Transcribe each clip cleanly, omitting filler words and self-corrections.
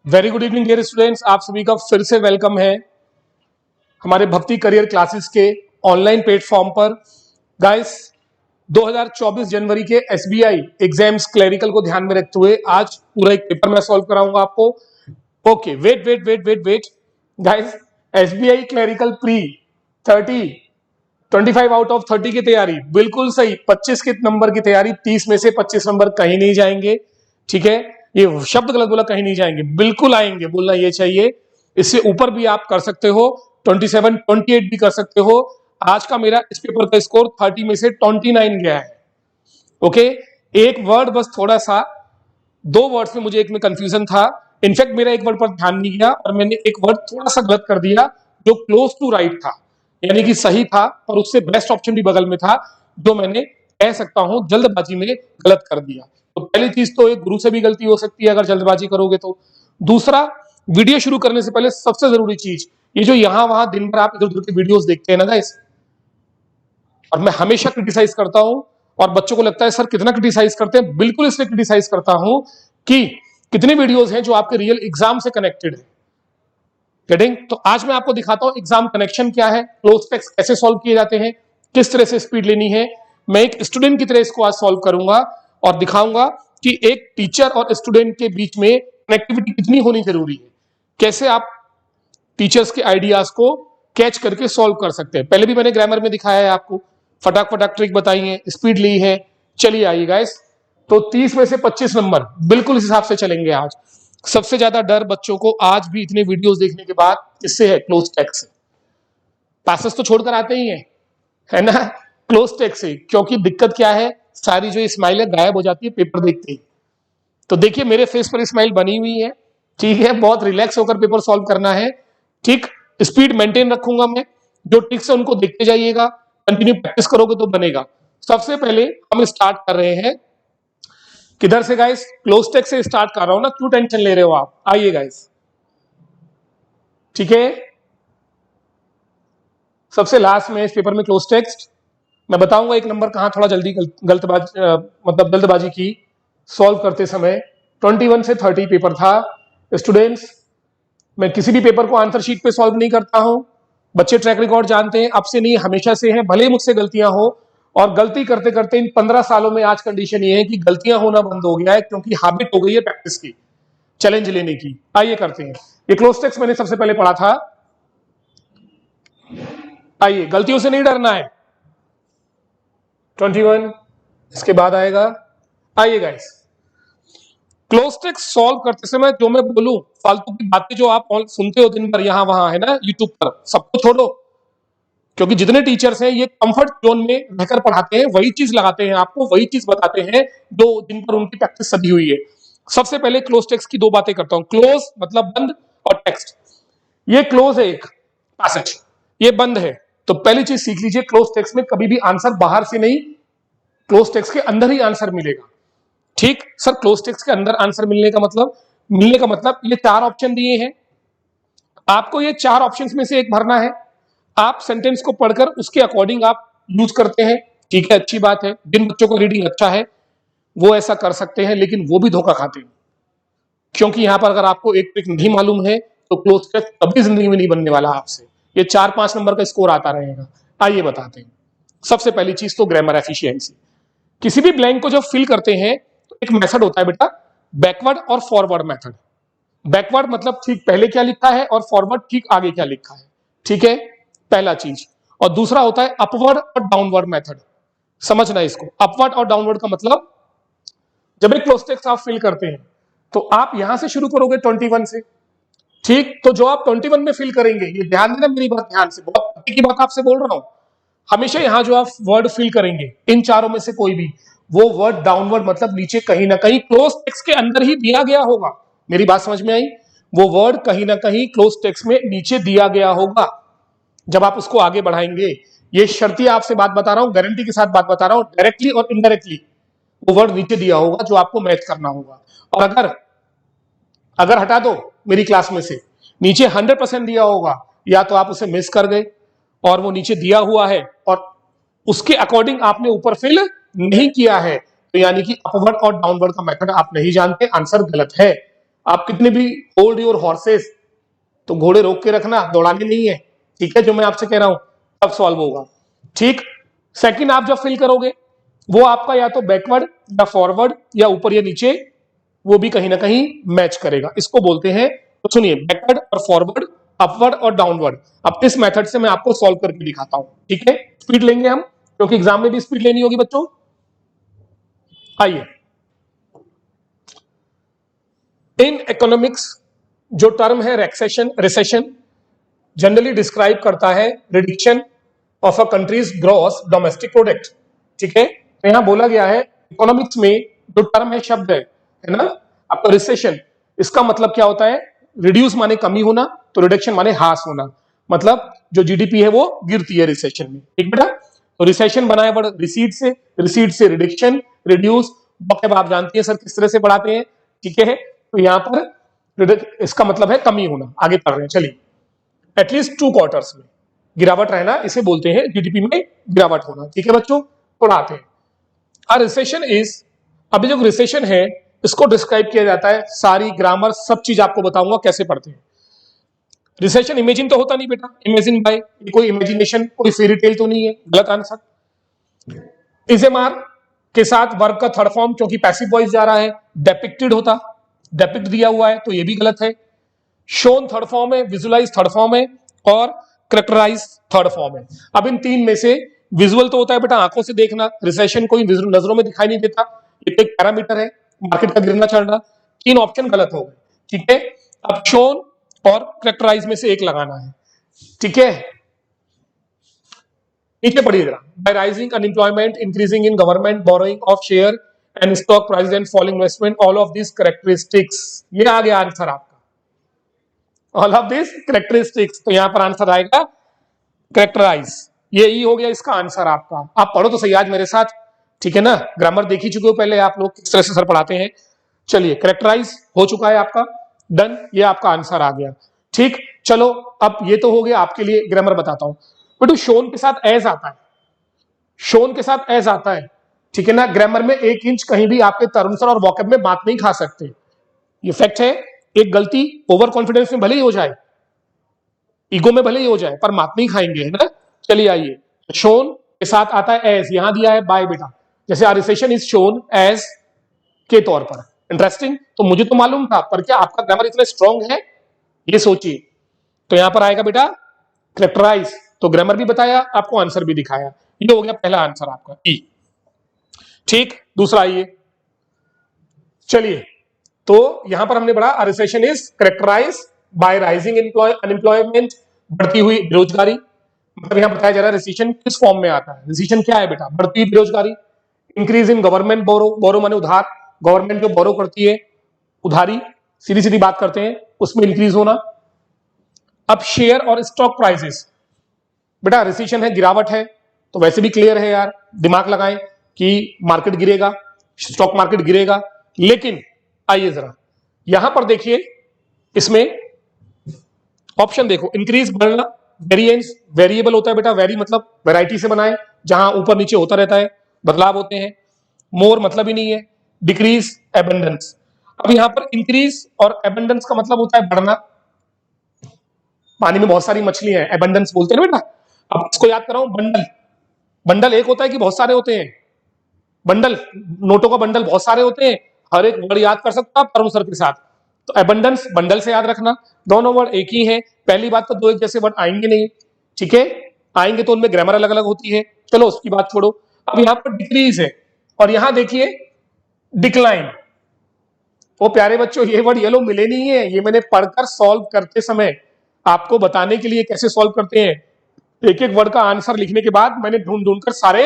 Very good evening dear students, आप सभी का फिर से वेलकम है हमारे भक्ति करियर क्लासेस के ऑनलाइन प्लेटफॉर्म पर। गाइस, 2024 जनवरी के एसबीआई एग्जाम्स क्लरिकल को ध्यान में रखते हुए आज पूरा एक पेपर मैं सॉल्व कराऊंगा आपको। Okay, wait wait wait wait wait guys, SBI clerical pre 30 25 out of 30 की तैयारी बिल्कुल सही। 25 के नंबर की तैयारी, 30 में से 25 नंबर कहीं नहीं जाएंगे। ठीक है, ये शब्द गलत बोला, कहीं नहीं जाएंगे, बिल्कुल आएंगे, बोलना ये चाहिए। इससे ऊपर भी आप कर सकते हो, 27 28 भी कर सकते हो। आज का मेरा इस पेपर का स्कोर 30 में से 29 गया है। ओके, एक वर्ड बस थोड़ा सा, दो वर्ड्स में मुझे एक में कंफ्यूजन था। इनफैक्ट मेरा एक वर्ड पर ध्यान नहीं गया और मैंने एक वर्ड थोड़ा सा गलत कर दिया जो क्लोज टू राइट था, यानी कि सही था पर उससे बेस्ट ऑप्शन भी बगल में था, जो मैंने कह सकता हूं जल्दबाजी में गलत कर दिया। तो पहली चीज तो एक गुरु से भी गलती हो सकती है अगर जल्दबाजी करोगे तो। दूसरा, वीडियो शुरू करने से पहले सबसे जरूरी चीज, ये जो यहां वहां दिन भर आप इधर उधर के वीडियोस देखते हैं ना गाइस, और मैं हमेशा क्रिटिसाइज करता हूं और बच्चों को लगता है सर कितना क्रिटिसाइज करते हैं, बिल्कुल इसलिए क्रिटिसाइज करता हूं कि कितने वीडियोस हैं जो आपके रियल एग्जाम से कनेक्टेड है। गेटिंग? तो आज मैं आपको दिखाता हूं एग्जाम कनेक्शन क्या है, क्लोज टेक्स्ट कैसे सॉल्व किए जाते हैं, किस तरह से स्पीड लेनी है। मैं एक स्टूडेंट की तरह इसको आज सॉल्व करूंगा और दिखाऊंगा कि एक टीचर और स्टूडेंट के बीच में कनेक्टिविटी कितनी होनी जरूरी है, कैसे आप टीचर्स के आइडियाज को कैच करके सॉल्व कर सकते हैं। पहले भी मैंने ग्रामर में दिखाया है आपको, फटाक फटाक ट्रिक बताई है, स्पीड ली है। चलिए आइए गाइस, तो 30 में से 25 नंबर बिल्कुल इस हिसाब से चलेंगे आज। सबसे ज्यादा डर बच्चों को आज भी इतने वीडियोस देखने के बाद किससे है? क्लोज टेक्स्ट से। पैसेज तो छोड़कर आते ही है ना, क्लोज टेक्स्ट से। क्योंकि दिक्कत क्या है, सारी जो स्माइल है गायब हो जाती है पेपर देखते ही। तो देखिए मेरे फेस पर स्माइल बनी हुई है, ठीक है, बहुत रिलैक्स होकर पेपर सॉल्व करना है। ठीक, स्पीड मेंटेन रखूंगा मैं, जो ट्रिक्स है उनको देखते जाइएगा, कंटिन्यू प्रैक्टिस करोगे तो बनेगा। सबसे पहले हम स्टार्ट कर रहे हैं किधर से गाइस? क्लोज टेक्स्ट से स्टार्ट कर रहा हूं ना, क्यों टेंशन ले रहे हो आप? आइए गाइस, ठीक है। सबसे लास्ट में इस पेपर में क्लोज टेक्स्ट मैं बताऊंगा एक नंबर कहां थोड़ा जल्दी मतलब जल्दबाजी की सॉल्व करते समय। 21 से 30 पेपर था स्टूडेंट्स। मैं किसी भी पेपर को आंसर शीट पे सॉल्व नहीं करता हूं, बच्चे ट्रैक रिकॉर्ड जानते हैं, अब से नहीं हमेशा से है, भले ही मुझसे गलतियां हो। और गलती करते करते इन 15 सालों में आज कंडीशन ये है कि गलतियां होना बंद हो गया है, क्योंकि हैबिट हो गई है प्रैक्टिस की, चैलेंज लेने की। आइए करते हैं। ये क्लोज टेक्स्ट मैंने सबसे पहले पढ़ा था। आइए, गलतियों से नहीं डरना है। 21 इसके बाद आएगा। आइए गाइस, क्लोज टेक्स्ट सॉल्व करते समय जो मैं बोलूं, फालतू की बातें जो आप सुनते हो दिन भर यहां वहां है ना यूट्यूब पर, सबको छोड़ो। क्योंकि जितने टीचर्स हैं ये कंफर्ट जोन में रहकर पढ़ाते हैं, वही चीज लगाते हैं आपको, वही चीज बताते हैं जो जिन पर उनकी प्रैक्टिस सदी हुई है। सबसे पहले क्लोज टेक्स्ट की दो बातें करता हूं। क्लोज मतलब बंद, और टेक्स्ट। ये क्लोज है एक पैसेज, ये बंद है। तो पहली चीज सीख लीजिए, क्लोज टेक्स्ट में कभी भी आंसर बाहर से नहीं, क्लोज टेक्स्ट के अंदर ही आंसर मिलेगा। ठीक सर, क्लोज टेक्स्ट के अंदर आंसर मिलने का मतलब ये चार ऑप्शन दिए हैं, आपको ये चार ऑप्शन में से एक भरना है। आप सेंटेंस को पढ़कर उसके अकॉर्डिंग आप यूज करते हैं, ठीक है, अच्छी बात है। जिन बच्चों को रीडिंग अच्छा है वो ऐसा कर सकते हैं, लेकिन वो भी धोखा खाते हैं। क्योंकि यहां पर अगर आपको एक ट्रिक नहीं मालूम है तो क्लोज टेक्स्ट कभी जिंदगी में नहीं बनने वाला आपसे, ये 4-5 नंबर का स्कोर आता रहेगा। आइए बताते हैं। सबसे पहली चीज तो ग्रामर एफिशिएंसी। किसी भी ब्लैंक को जब फिल करते हैं तो एक मेथड होता है बेटा, बैकवर्ड और फॉरवर्ड मेथड। बैकवर्ड मतलब ठीक पहले क्या लिखा है, और फॉरवर्ड ठीक आगे क्या लिखा है, ठीक है, पहला चीज। और दूसरा होता है अपवर्ड और डाउनवर्ड मेथड। समझना इसको, अपवर्ड और डाउनवर्ड का मतलब, जब एक क्लोज टेक्स्ट आप फिल करते हैं तो आप यहां से शुरू करोगे 21 से, ठीक। तो जो आप 21 में फिल करेंगे, ये ध्यान देना मेरी बात ध्यान से, बहुत पते की बात आपसे बोल रहा हूं, हमेशा यहां जो आप वर्ड फिल करेंगे इन चारों में से कोई भी, वो वर्ड डाउनवर्ड मतलब नीचे कहीं ना कहीं क्लोज टेक्स्ट के अंदर ही दिया गया होगा। मेरी बात समझ में आई? वो वर्ड कहीं ना कहीं क्लोज टेक्स्ट में नीचे दिया गया होगा जब आप उसको आगे बढ़ाएंगे। ये शर्ती आपसे बात बता रहा हूं, गारंटी के साथ बात बता रहा हूं, डायरेक्टली और इनडायरेक्टली वो वर्ड नीचे दिया होगा जो आपको मैच करना होगा। और अगर हटा दो मेरी क्लास में से, नीचे 100% दिया होगा, या तो आप उसे मिस कर गए और वो नीचे दिया हुआ है और उसके अकॉर्डिंग आपने ऊपर फिल नहीं किया है, तो यानी कि अपवर्ड और डाउनवर्ड का मेथड आप नहीं जानते, आंसर गलत है। आप कितने भी होल्ड योर हॉर्सेस, तो घोड़े रोक के रखना, दौड़ाने नहीं है, ठीक है, जो मैं आपसे कह रहा हूं तब सॉल्व होगा। ठीक, सेकंड आप जब फिल करोगे वो आपका या तो बैकवर्ड या फॉरवर्ड या ऊपर या नीचे, वो भी कहीं ना कहीं मैच करेगा, इसको बोलते हैं। तो सुनिए, बैकवर्ड और फॉरवर्ड, अपवर्ड और डाउनवर्ड, अब इस मेथड से मैं आपको सॉल्व करके दिखाता हूं, ठीक है। स्पीड लेंगे हम, क्योंकि एग्जाम में भी स्पीड लेनी होगी बच्चों। आइए, इन इकोनॉमिक्स जो टर्म है रिसेशन जनरली डिस्क्राइब करता है reduction of a countries gross domestic product, ठीक है। तो यहां बोला गया है इकोनॉमिक्स में जो टर्म है, शब्द है ना आपका रिसेशन, इसका मतलब क्या होता है? रिड्यूस माने कमी होना, तो रिडक्शन माने ह्रास होना, मतलब जो जीडीपी है वो गिरती है रिसेशन में, ठीक बेटा। तो रिसेशन बनाए वर्ड रिसीड से रिडक्शन, रिड्यूस वक्त आप जानती है सर किस तरह से बढ़ाते हैं, ठीक है। तो यहां पर इसका मतलब है कमी होना। आगे पढ़ रहे हैं, चलिए। एटलीस्ट 2 क्वार्टर्स में गिरावट रहना, इसे बोलते हैं जीडीपी में गिरावट होना, ठीक है बच्चों। पढ़ाते हैं रिसेशन इज, अभी जो रिसेशन है इसको डिस्क्राइब किया जाता है, सारी ग्रामर सब चीज आपको बताऊंगा कैसे पढ़ते हैं। रिसेशन इमेजिन तो होता नहीं बेटा, इमेजिन बाय कोई इमेजिनेशन, कोई फेरी टेल तो नहीं है, गलत आंसर। इज एम आर के साथ वर्ब का थर्ड फॉर्म, क्योंकि पैसिव वॉइस जा रहा है, डेपिक्टेड होता, डेपिक्ट दिया हुआ है तो ये भी गलत है। शोन थर्ड फॉर्म है, विजुअलाइज थर्ड फॉर्म है, और करेक्टराइज थर्ड फॉर्म है। अब इन तीन में से विजुअल तो होता है बेटा आंखों से देखना, रिसेशन कोई नजरों में दिखाई नहीं देता, ये एक पैरामीटर है मार्केट का गिरना चढ़ना। 3 ऑप्शन गलत हो गए, ठीक है। अब शोन और करेक्टराइज में से एक लगाना है, ठीक है। नीचे पढ़िए जरा, bye rising unemployment, increasing in government borrowing of share and stock price and falling investment, all of this characteristics, ये आ गया आंसर आपका, ऑल ऑफ दिस करेक्टरिस्टिक्स। तो यहां पर आंसर आएगा करेक्टराइज, ये ही हो गया इसका आंसर आपका। आप पढ़ो तो सही आज मेरे साथ, ठीक है ना। ग्रामर देख ही चुके हो पहले आप लोग, किस तरह से सर पढ़ाते हैं। चलिए, करेक्टराइज हो चुका है आपका, डन, ये आपका आंसर आ गया, ठीक। चलो, अब ये तो हो गया आपके लिए, ग्रामर बताता हूं। बट शोन के साथ एज आता है, शोन के साथ एज आता है, ठीक है ना। ग्रामर में 1 इंच कहीं भी आपके टर्म्स और वोकैब में बात नहीं खा सकते, ये फैक्ट है। एक गलती ओवर कॉन्फिडेंस में भले ही हो जाए, ईगो में भले ही हो जाए, पर मात नहीं खाएंगे, है ना। चलिए आइए, शोन के साथ आता है एज, यहां दिया है बाय बेटा, जैसे आ रिसेशन इज शोन एज के तौर पर। इंटरेस्टिंग, तो मुझे तो मालूम था, पर क्या आपका ग्रामर इतना स्ट्रांग है, ये सोचिए। तो यहां पर आएगा बेटा करेक्टराइज, तो ग्रामर भी बताया आपको, आंसर भी दिखाया, ये हो गया पहला आंसर आपका ई, ठीक। दूसरा आइए, चलिए। तो यहां पर हमने पढ़ा recession is characterize by rising unemployment, बढ़ती हुई बेरोजगारी। मतलब यहां बताया जा रहा है रिसेशन किस फॉर्म में आता है। रिसेशन क्या है बेटा? बढ़ती हुई बेरोजगारी। इंक्रीज इन गवर्नमेंट बोरो, बोरो माने उधार, गवर्नमेंट जो बोरो करती है उधारी, सीधी सीधी बात करते हैं, उसमें इंक्रीज होना। अब शेयर और स्टॉक प्राइसेस, बेटा रिसेशन है, गिरावट है, तो वैसे भी क्लियर है यार, दिमाग लगाएं कि मार्केट गिरेगा, स्टॉक मार्केट गिरेगा। लेकिन आइए जरा यहां पर देखिए, इसमें ऑप्शन देखो, इंक्रीज बढ़ना, वेरिएंस वेरिएबल होता है बेटा, वेरी मतलब वैरायटी से बनाए, जहां ऊपर नीचे होता रहता है, बदलाव होते हैं। मोर मतलब ही नहीं है, डिक्रीज एबंडेंस। अब यहां पर इंक्रीज और एबंडेंस का मतलब होता है बढ़ना, पानी में बहुत सारी मछलियां हैं, एबंडेंस बोलते हैं ना बेटा। अब इसको याद कराऊं, बंडल, बंडल एक होता है कि बहुत सारे होते हैं? बंडल, नोटों का बंडल बहुत सारे होते हैं, हर एक वर्ड याद कर सकता परम सर के साथ। तो एबंडेंस बंडल से याद रखना, दोनों वर्ड एक ही है। पहली बात तो 2 एक जैसे वर्ड आएंगे नहीं, ठीक है, आएंगे तो उनमें ग्रामर अलग अलग होती है, चलो उसकी बात छोड़ो। अब यहां पर डिक्रीज है, और यहां देखिए डिक्लाइन। वो प्यारे बच्चों, ये वर्ड येलो मिले नहीं है, ये मैंने पढ़कर सॉल्व करते समय आपको बताने के लिए कैसे सॉल्व करते हैं, एक एक वर्ड का आंसर लिखने के बाद मैंने ढूंढ ढूंढ कर सारे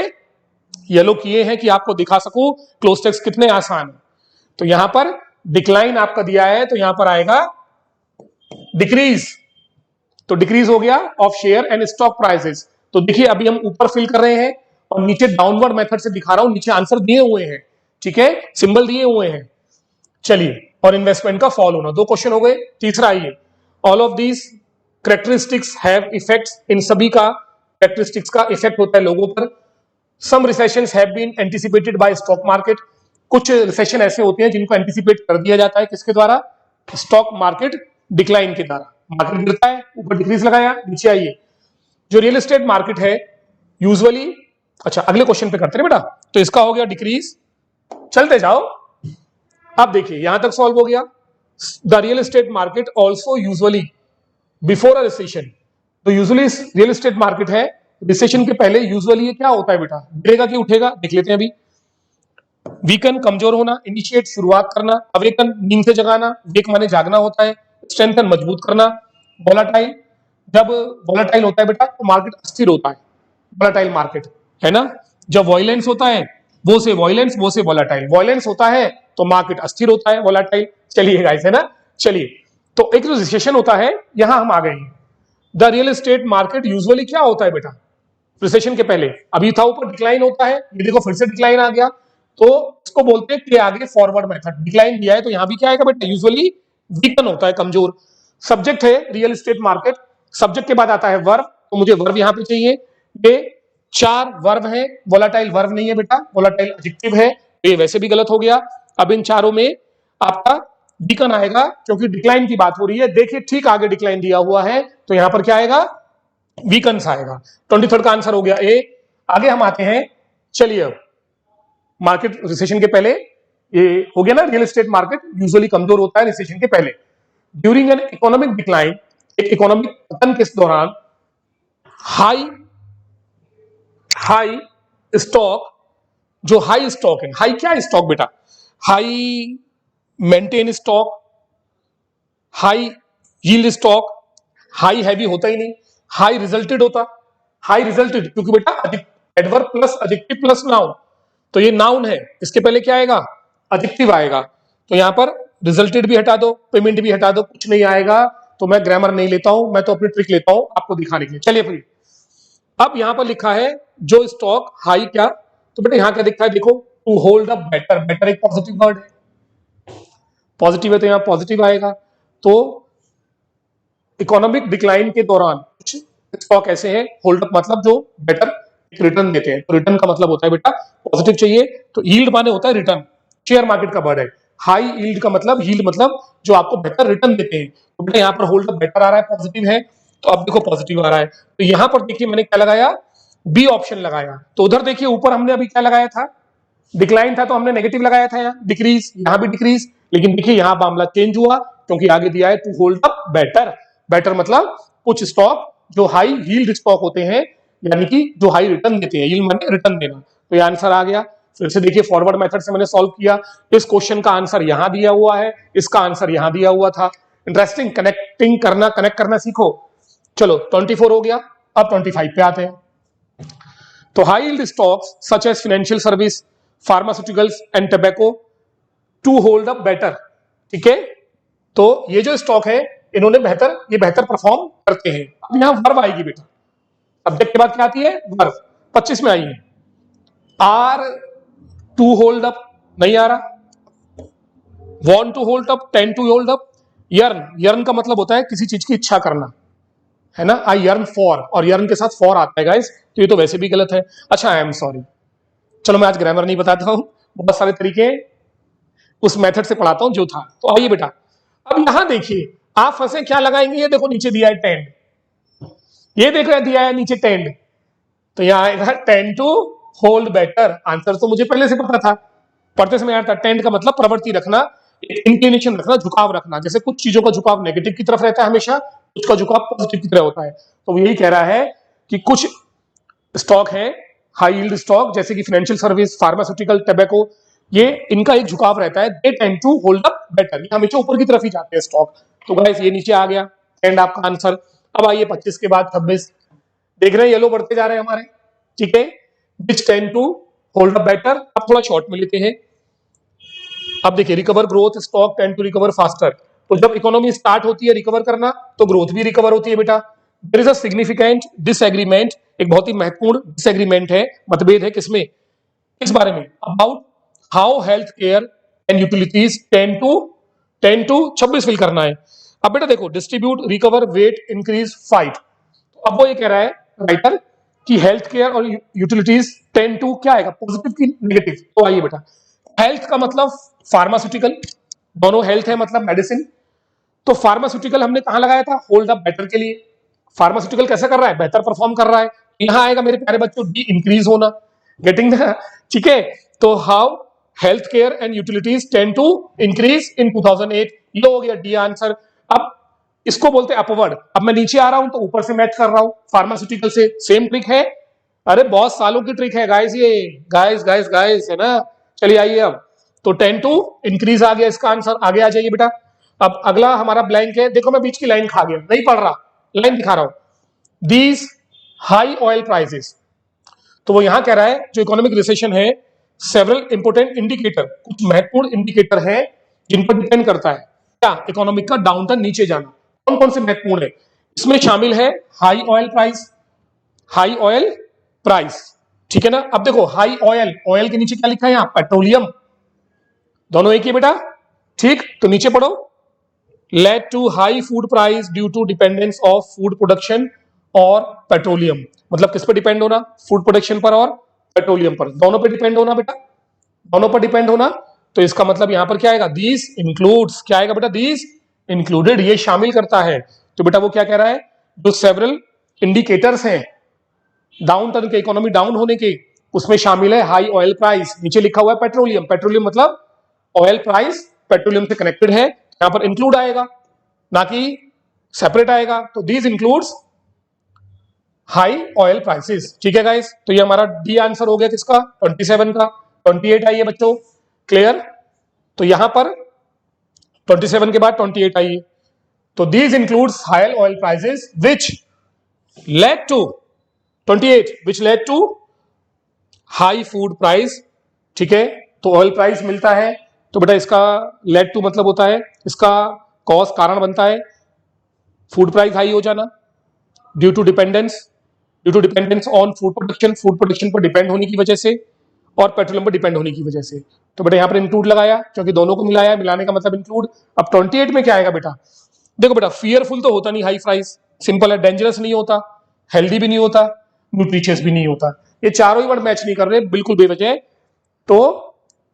येलो किए हैं कि आपको दिखा सकूं क्लोज टेक्स्ट कितने आसान है। तो यहां पर डिक्लाइन आपका दिया है, तो यहां पर आएगा डिक्रीज, तो डिक्रीज हो गया of share and stock prices. तो देखिए अभी हम ऊपर फिल कर रहे हैं और नीचे डाउनवर्ड मेथड से दिखा रहा हूं, नीचे आंसर दिए हुए हैं, ठीक है, सिंबल दिए हुए हैं। चलिए, और इन्वेस्टमेंट का फॉल होना, 2 क्वेश्चन हो गए। तीसरा आइए, all of these characteristics have effects, इन सभी का करेक्टरिस्टिक्स का इफेक्ट होता है लोगों पर। Some recessions have been anticipated by stock market, कुछ रिसेशन ऐसे होते हैं जिनको एंटिसिपेट कर दिया जाता है, किसके द्वारा? स्टॉक मार्केट डिक्लाइन के द्वारा। मार्केट गिरता है, ऊपर डिक्रीज लगाया, नीचे आइए। जो रियल एस्टेट मार्केट है यूजुअली, अच्छा अगले क्वेश्चन पे करते हैं बेटा। तो इसका हो गया डिक्रीज, चलते जाओ। अब देखिए यहां तक सॉल्व हो गया। The real estate market also usually before a recession. तो यूजुअली रियल एस्टेट मार्केट है रिसेशन के पहले यूजुअली ये क्या होता है बेटा, गिरेगा कि उठेगा, देख लेते हैं अभी। वीकन कमजोर होना, इनिशिएट शुरुआत करना, अवेकन नींद से जगाना, वेक माने जागना होता है, स्ट्रेंथन मजबूत करना, वोलाटाइल जब वोलाटाइल होता है बेटा तो मार्केट अस्थिर होता है, वोलाटाइल मार्केट है ना। जब वॉयलेंस होता है वो से वॉयलेंस, वो से वोलाटाइल, वॉयलेंस होता है तो मार्केट अस्थिर होता है, वोलाटाइल। चलिए गाइस है ना, चलिए तो एक जो रिसेशन होता है यहां हम आ गए हैं। The real estate market usually क्या होता है बेटा रिसेशन के पहले, अभी था ऊपर डिक्लाइन होता है, ये देखो फिर से डिक्लाइन आ गया, तो इसको बोलते हैं कि आगे फॉरवर्ड मेथड। डिक्लाइन दिया है तो यहां भी क्या आएगा बेटा, यूजुअली वीकन होता है, कमजोर। सब्जेक्ट है रियल एस्टेट मार्केट, सब्जेक्ट के बाद आता है वर्ब, तो मुझे वर्ब यहां पे चाहिए। ये 4 वर्ब है, वोलाटाइल वर्ब नहीं है बेटा, वोलाटाइल एडजेक्टिव है, ये वैसे भी गलत हो गया। अब इन चारों में आपका वीकन आएगा क्योंकि डिक्लाइन की बात हो रही है। देखिए ठीक आगे डिक्लाइन दिया हुआ है तो यहां पर क्या आएगा, वीकन्स आएगा। 23 का आंसर हो गया ए। आगे हम आते हैं, चलिए अब मार्केट रिसेशन के पहले ये हो गया ना, रियल एस्टेट मार्केट यूजुअली कमजोर होता है रिसेशन के पहले। ड्यूरिंग एन इकोनॉमिक डिक्लाइन, एक इकोनॉमिक पतन के दौरान, हाई हाई स्टॉक, जो हाई स्टॉक है, हाई क्या स्टॉक बेटा, high maintain stock, high yield stock, high heavy होता ही नहीं, हाई रिजल्टेड होता, हाई रिजल्टेड क्योंकि बेटा adverb plus adjective plus noun, तो ये नाउन है, इसके पहले क्या आएगा, एडजेक्टिव आएगा। तो यहां पर रिजल्टेड भी हटा दो, पेमेंट भी हटा दो, कुछ नहीं आएगा। तो मैं ग्रामर नहीं लेता हूं, मैं तो अपनी ट्रिक लेता हूं आपको दिखाने के लिए। चलिए फिर अब यहां पर लिखा है जो स्टॉक हाई क्या, तो बेटा यहां क्या दिखा है देखो, to hold up better, better एक पॉजिटिव वर्ड है, पॉजिटिव है तो यहां पॉजिटिव आएगा। तो इकोनॉमिक डिक्लाइन के दौरान कुछ स्टॉक ऐसे हैं, होल्ड अप मतलब जो बेटर रिटर्न देते हैं, तो रिटर्न का मतलब होता है बेटा पॉजिटिव चाहिए, तो यील्ड माने होता है रिटर्न, शेयर मार्केट का वर्ड है। हाई यील्ड का मतलब, यील्ड मतलब जो आपको बेटर रिटर्न देते हैं, तो बेटा यहाँ पर होल्ड अप बेटर आ रहा है, पॉजिटिव है, तो अब देखो पॉजिटिव आ रहा है। तो यहां पर देखिए मैंने क्या लगाया, बी ऑप्शन लगाया। तो उधर देखिए ऊपर हमने अभी क्या लगाया था, डिक्लाइन था तो हमने नेगेटिव लगाया था, यहाँ डिक्रीज, यहाँ भी डिक्रीज। लेकिन देखिए यहाँ मामला चेंज हुआ क्योंकि आगे दिया है to hold up better, better मतलब कुछ स्टॉक जो हाई यील्ड स्टॉक होते हैं, यानी कि जो हाई रिटर्न देते हैं, यील्ड माने रिटर्न देना। तो ये आंसर आ गया। फिर से देखिए फॉरवर्ड मेथड से मैंने सॉल्व किया, इस क्वेश्चन का आंसर यहां दिया हुआ है, इसका आंसर यहां दिया हुआ था। इंटरेस्टिंग, कनेक्टिंग करना, कनेक्ट करना सीखो। चलो 24 हो गया, अब 25 पे आते हैं। तो high yield stocks such as financial service, pharmaceuticals and tobacco to hold up better, ठीक है। तो ये जो स्टॉक है इन्होंने बेहतर, ये बेहतर परफॉर्म करते हैं। अब यहां वर्ब आएगी बेटा, सब्जेक्ट के बाद क्या आती है वर्ब, 25 में आई है। आर टू होल्ड अप नहीं आ रहा, want to hold up, tend to hold up, yearn, yearn का मतलब होता है किसी चीज की इच्छा करना, है ना। आई यर्न फॉर, और यर्न के साथ फॉर आता है गाइस, तो ये तो वैसे भी गलत है। अच्छा आई एम सॉरी, चलो मैं आज ग्रामर नहीं बताता हूं, बहुत सारे तरीके उस मेथड से पढ़ाता हूं जो था। तो आइए बेटा, अब यहां देखिए आप फंसे, क्या लगाएंगे, ये देखो नीचे दिया है टेंड, ये देख रहे दिया है नीचे टेंड, तो यहां आएगा tend to hold better. Answer तो मुझे पहले से पता था, पढ़ते समय यार था, टेंड का मतलब प्रवृत्ति रखना, इंक्लिनेशन रखना, झुकाव रखना। जैसे कुछ चीजों का झुकाव नेगेटिव की तरफ रहता है हमेशा, कुछ का झुकाव पॉजिटिव की तरफ होता है। तो वो यही कह रहा है कि कुछ स्टॉक है हाई यील्ड स्टॉक, जैसे कि फाइनेंशियल सर्विस, फार्मास्यूटिकल, टोबैको, ये इनका एक झुकाव रहता है, they tend to hold up better, ये हमेशा ऊपर की तरफ ही जाते हैं स्टॉक। तो गाइस ये नीचे आ गया एंड आपका आंसर। अब आइए 25 के बाद 26, देख रहे हैं येलो बढ़ते जा रहे हैं हमारे, ठीक है। Which tend to hold up better, अब थोड़ा शॉर्ट में लेते हैं। अब देखिए recover growth stock tend to recover faster, तो जब इकोनॉमी स्टार्ट होती है रिकवर करना तो ग्रोथ भी रिकवर होती है बेटा। There is a significant disagreement, एक बहुत ही महत्वपूर्ण डिसएग्रीमेंट है, मतभेद है, किसमें, किस बारे में, about how health care and utilities tend to 26 फिल करना है। अब बेटा देखो distribute, recover, wait, increase, fight, तो अब वो ये कह रहा है राइटर कि हेल्थ केयर और यूटिलिटीज टेन टू क्या आएगा, पॉजिटिव की नेगेटिव। तो आइए बेटा, हेल्थ का मतलब फार्मास्यूटिकल, दोनों हेल्थ है मतलब मेडिसिन, तो फार्मास्यूटिकल हमने कहां लगाया था, होल्ड अप बेटर के लिए। फार्मास्यूटिकल कैसे कर रहा है, बेहतर परफॉर्म कर रहा है। यहां आएगा मेरे प्यारे बच्चों डी, इंक्रीज होना, गेटिंग द, ठीक है। तो how health care and utilities tend to increase in 2008, ये हो गया डी आंसर। अब इसको बोलते हैं अपवर्ड। अब मैं नीचे आ रहा हूं तो ऊपर से मैच कर रहा हूं फार्मास्यूटिकल से, सेम ट्रिक है। अरे बहुत सालों की ट्रिक है गाइस, ये गाइस गाइस गाइस है ना। चलिए आइए अब, तो 10 टू इंक्रीज आ गया इसका आंसर। आगे आ जाइए बेटा। अब अगला हमारा ब्लैंक है, देखो मैं बीच की लाइन खा गया, नहीं पढ़ रहा, लाइन दिखा रहा हूं। दीज हाई ऑयल प्राइसेस, तो वो यहां कह रहा है जो इकोनॉमिक रिसेशन है, सेवरल इंपोर्टेंट इंडिकेटर, कुछ महत्वपूर्ण इंडिकेटर है जिन पर डिपेंड करता है क्या, इकोनॉमिक का डाउनटर्न, नीचे जाना। कौन कौन से महत्वपूर्ण है, इसमें शामिल है high oil price, high oil price, ठीक है ना। अब देखो हाई ऑयल, ऑयल के नीचे क्या लिखा है यहां, पेट्रोलियम, दोनों एक ही बेटा, ठीक। तो नीचे पढ़ो, led to high food price due to dependence of food production और पेट्रोलियम, मतलब किस पर डिपेंड होना, फूड प्रोडक्शन पर और पेट्रोलियम पर, दोनों पर डिपेंड होना बेटा, दोनों पर डिपेंड होना। तो इसका मतलब यहां पर क्या आएगा, दीज इंक्लूड्स, क्या आएगा बेटा, दीज इंक्लूडेड, ये शामिल करता है। तो बेटा वो क्या कह रहा है, जो सेवरल इंडिकेटर्स हैं डाउन टर्न के, इकोनॉमी डाउन होने के, उसमें शामिल है हाई ऑयल प्राइस, नीचे लिखा हुआ है पेट्रोलियम, पेट्रोलियम मतलब ऑयल प्राइस पेट्रोलियम से कनेक्टेड है, यहां पर इंक्लूड आएगा ना कि सेपरेट आएगा। तो these includes high oil prices, ठीक है गाइस। तो ये हमारा डी आंसर हो गया किसका, 27 का। 28 आइए बच्चों, क्लियर। तो यहां पर 27 के बाद 28 आइए, तो these includes high oil prices which led to 28 which led to high food price, ठीक है। तो ऑयल प्राइस मिलता है, तो बेटा इसका लेड टू मतलब होता है, इसका कॉज कारण बनता है फूड प्राइस हाई हो जाना, due to dependence on food production, food production पर डिपेंड होने की वजह से, और पेट्रोलियम पर डिपेंड होने की वजह से। तो बेटा यहाँ पर इंक्लूड लगाया, क्योंकि दोनों को मिलाया, मिलाने का मतलब इंक्लूड। अब 28 में क्या आएगा बेटा, देखो बेटा फियरफुल तो होता नहीं हाई प्राइस, सिंपल है, डेंजरस नहीं होता, हेल्दी भी नहीं होता, न्यूट्रिशियस भी नहीं होता, ये चारों ही वर्ड मैच नहीं कर रहे बिल्कुल बेवजह। तो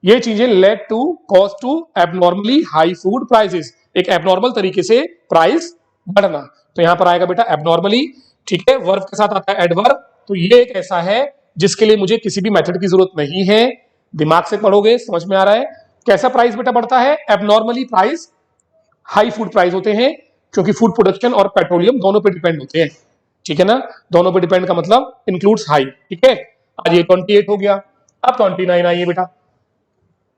ये चीजें led to cause to abnormally high food prices, एक एबनॉर्मल तरीके से प्राइस बढ़ना। तो यहां पर आएगा बेटा एबनॉर्मली, ठीक है, वर्ब के साथ आता है एडवर्ब। तो ये एक ऐसा है जिसके लिए मुझे किसी भी मेथड की जरूरत नहीं है, दिमाग से पढ़ोगे समझ में आ रहा है। कैसा प्राइस बेटा बढ़ता है, abnormally price high food price होते हैं, क्योंकि फूड प्रोडक्शन और पेट्रोलियम दोनों पे डिपेंड होते हैं, ठीक है ना। दोनों पे डिपेंड का मतलब इंक्लूड्स हाई, ठीक है। आज ये 28 हो गया। अब 29 आइए बेटा,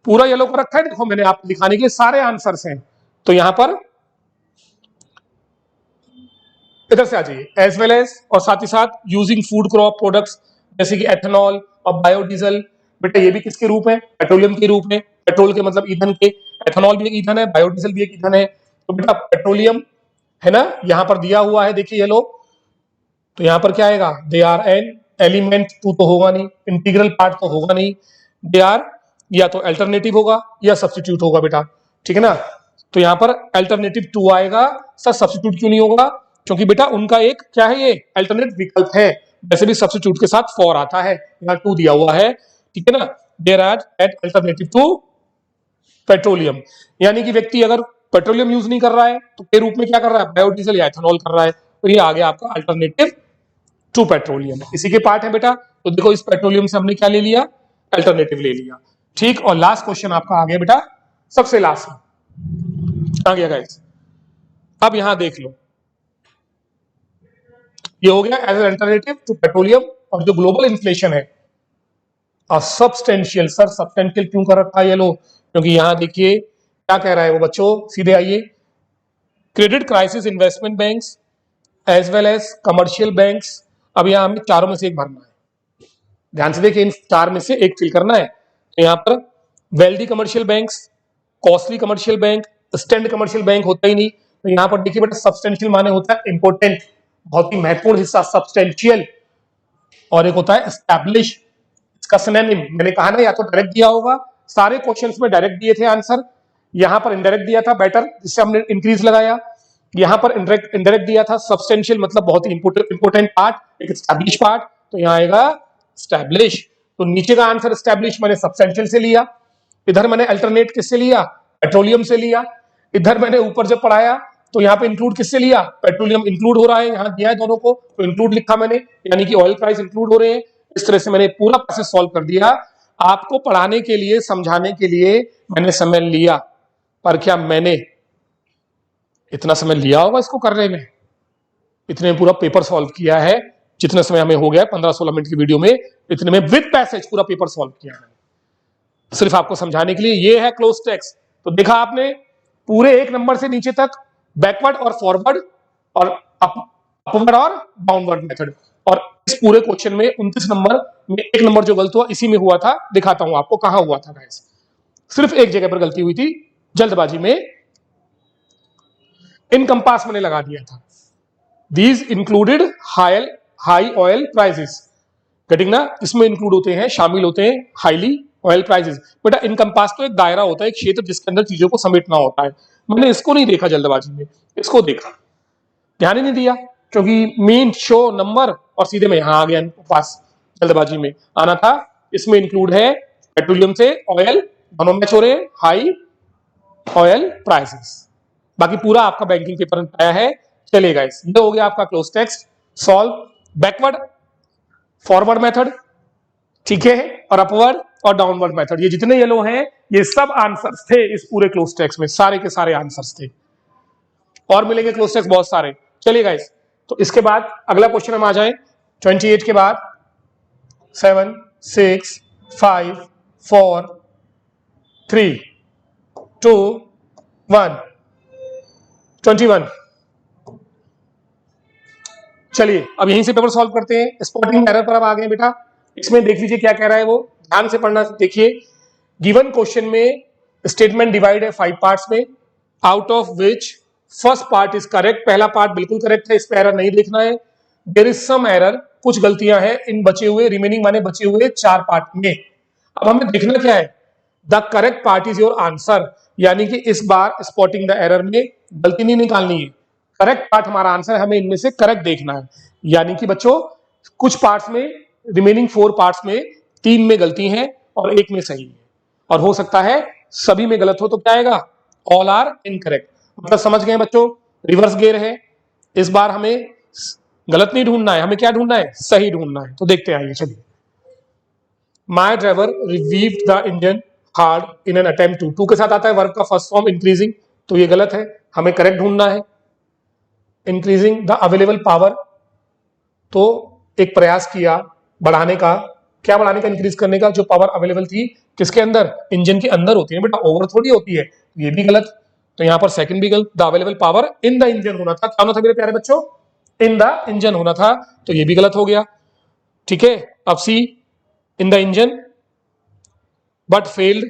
पूरा येलो को रखा है, देखो मैंने आपको दिखाने के लिए सारे आंसर्स हैं। तो यहां पर इधर से आ जाइए, एज वेल एज, और साथ ही साथ यूजिंग फूड क्रॉप प्रोडक्ट्स जैसे कि एथेनॉल और बायोडीजल, बेटा ये भी किसके रूप है, पेट्रोलियम के रूप में, पेट्रोल के मतलब ईंधन के, एथेनॉल भी एक ईंधन है, बायोडीजल भी एक ईंधन है। तो बेटा पेट्रोलियम है ना, यहां पर दिया हुआ है, देखिए येलो, तो यहां पर क्या आएगा, they are an element to, तो होगा नहीं, इंटीग्रल पार्ट तो होगा नहीं, दे आर या तो अल्टरनेटिव होगा या सब्स्टिट्यूट होगा बेटा, ठीक है ना। तो यहां पर अल्टरनेटिव टू आएगा, सर सब्स्टिट्यूट क्यों नहीं होगा, क्योंकि बेटा उनका एक क्या है, ये अल्टरनेट विकल्प है, वैसे भी सब्स्टिट्यूट के साथ फॉर आता है, यहाँ टू दिया हुआ है, ठीक है ना। There are at alternative to petroleum, यानी कि व्यक्ति अगर पेट्रोलियम यूज नहीं कर रहा है तो के रूप में क्या कर रहा है, बायोडीजल या एथेनॉल कर रहा है, तो ये आ गया आपका अल्टरनेटिव टू पेट्रोलियम, इसी के पार्ट है बेटा। तो देखो इस पेट्रोलियम से हमने क्या ले लिया, अल्टरनेटिव ले लिया, ठीक। और लास्ट क्वेश्चन आपका आ गया बेटा, सबसे लास्ट आ गया गाइस। अब यहां देख लो, ये हो गया as an alternative to petroleum, और जो ग्लोबल इन्फ्लेशन है सब्सटेंशियल, सर सब्सटेंशियल क्यों कर रखा है ये लो, क्योंकि यहां देखिए क्या कह रहा है वो बच्चों, सीधे आइए, credit crisis investment banks as well as commercial banks. अब यहां हमें चारों में से एक भरना है, ध्यान से देखिए, इन चार में से एक फिल करना है। तो यहां पर wealthy commercial banks, costly commercial bank, stand commercial bank होता ही नहीं। तो यहां पर देखिए बेटा सब्सटेंशियल माने होता है इंपोर्टेंट, बहुत ही महत्वपूर्ण हिस्सा सब्सटेंशियल, और एक होता है एस्टैब्लिश, इसका सिनोनिम मैंने कहा ना, या तो डायरेक्ट दिया होगा, सारे क्वेश्चंस में डायरेक्ट दिए थे आंसर, यहां पर इनडायरेक्ट दिया था बेटर, जिससे हमने इंक्रीज लगाया, यहां पर इनडायरेक्ट दिया था सब्सटेंशियल मतलब बहुत ही इंपोर्टेंट पार्ट, एक एस्टैब्लिश पार्ट, तो यहां आएगा एस्टैब्लिश। तो नीचे का आंसर एस्टैब्लिश मैंने सब्सटेंशियल से लिया, इधर मैंने अल्टरनेट किससे लिया, पेट्रोलियम से लिया, इधर मैंने ऊपर जब पढ़ाया तो यहाँ पे इंक्लूड किससे लिया, पेट्रोलियम इंक्लूड हो रहा है, यहाँ दिया है दोनों को तो इंक्लूड लिखा मैंने, यानी कि ऑयल प्राइस इंक्लूड हो रहे हैं। इस तरह से मैंने पूरा प्रोसेस सॉल्व कर दिया। आपको पढ़ाने के लिए, समझाने के लिए मैंने समय लिया, पर क्या मैंने इतना समय लिया होगा इसको करने में? इतने में पूरा पेपर सॉल्व किया है, जितना समय हमें हो गया 15-16 मिनट की वीडियो में, इतने में विद पैसेज पूरा पेपर सॉल्व किया है, सिर्फ आपको समझाने के लिए। ये है क्लोज टेक्स्ट। तो देखा आपने पूरे 1 नंबर से नीचे तक, बैकवर्ड और फॉरवर्ड और अपवर्ड और डाउनवर्ड मेथड। और इस पूरे क्वेश्चन में 29 नंबर में 1 नंबर जो गलत हुआ इसी में हुआ था। दिखाता हूं आपको कहां हुआ था गाइस। सिर्फ एक जगह पर गलती हुई थी, जल्दबाजी में इनकम्पास मैंने लगा दिया था। These included high oil prices, getting ना, इसमें इंक्लूड होते हैं, शामिल होते हैं हाईली ऑयल प्राइसेस। बेटा इनकम्पास तो एक दायरा होता है, एक क्षेत्र जिसके अंदर चीजों को समेटना होता है। मैंने इसको नहीं देखा जल्दबाजी में, इसको देखा, ध्यान ही नहीं दिया, क्योंकि मीन शो नंबर और सीधे में यहां आ गया पास। जल्दबाजी में आना था, इसमें इंक्लूड है पेट्रोलियम से ऑयल, दोनों मैच हो रहे हैं, हाई ऑयल प्राइसेस। बाकी पूरा आपका बैंकिंग पेपर में आया है, चलेगा। इस ये हो गया आपका close text solve, backward forward method, ठीक है, और अपवर्ड और डाउनवर्ड मेथड। ये जितने येलो हैं ये सब आंसर्स थे इस पूरे क्लोज टेक्स्ट में, सारे के सारे आंसर्स थे। और मिलेंगे क्लोज टेक्स्ट बहुत सारे। चलिए गाइस, तो इसके बाद अगला क्वेश्चन हम आ जाए 28 के बाद। 7 6 5 4 3 2 1 21। चलिए अब यहीं से पेपर सॉल्व करते हैं। स्पॉटिंग एरर पर अब आ गए बेटा। इसमें देख लीजिए क्या कह रहा है, वो ध्यान से पढ़ना। देखिए गिवन क्वेश्चन में स्टेटमेंट डिवाइड है 5 पार्ट्स में, out of which first part is correct. पहला पार्ट बिल्कुल करेक्ट है, इस पे एरर नहीं देखना है। देयर इज सम एरर, कुछ गलतियां हैं इन बचे हुए, रिमेनिंग माने बचे हुए 4 पार्ट में। अब हमें देखना क्या है, the correct part is your answer, यानी कि इस बार स्पॉटिंग द एरर में गलती नहीं निकालनी है, करेक्ट पार्ट हमारा आंसर है, हमें इनमें से करेक्ट देखना है। यानी कि बच्चों कुछ पार्ट्स में, रिमेनिंग 4 पार्ट्स में 3 में गलती है और 1 में सही है, और हो सकता है सभी में गलत हो, तो क्या आएगा, ऑल आर इनकरेक्ट। मतलब समझ गए बच्चों, रिवर्स गियर है। इस बार हमें गलत नहीं ढूंढना है, हमें क्या ढूंढना है, सही ढूंढना है। तो देखते आइए, चलिए। My driver revived the engine hard in an attempt to के साथ आता है वर्ब का फर्स्ट फॉर्म इंक्रीजिंग, तो ये गलत है, हमें करेक्ट ढूंढना है। इंक्रीजिंग द अवेलेबल पावर, तो एक प्रयास किया बढ़ाने का, क्या बढ़ाने का, इंक्रीज करने का, जो पावर अवेलेबल थी किसके अंदर, इंजन के अंदर होती है बेटा, ओवर थोड़ी होती है, ये भी गलत। तो यहां पर सेकंड भी गलत, the available power in the engine होना था, क्या होना था मेरे प्यारे बच्चों, इन द इंजन होना था, तो ये भी गलत हो गया। ठीक है, अब see, in the engine but failed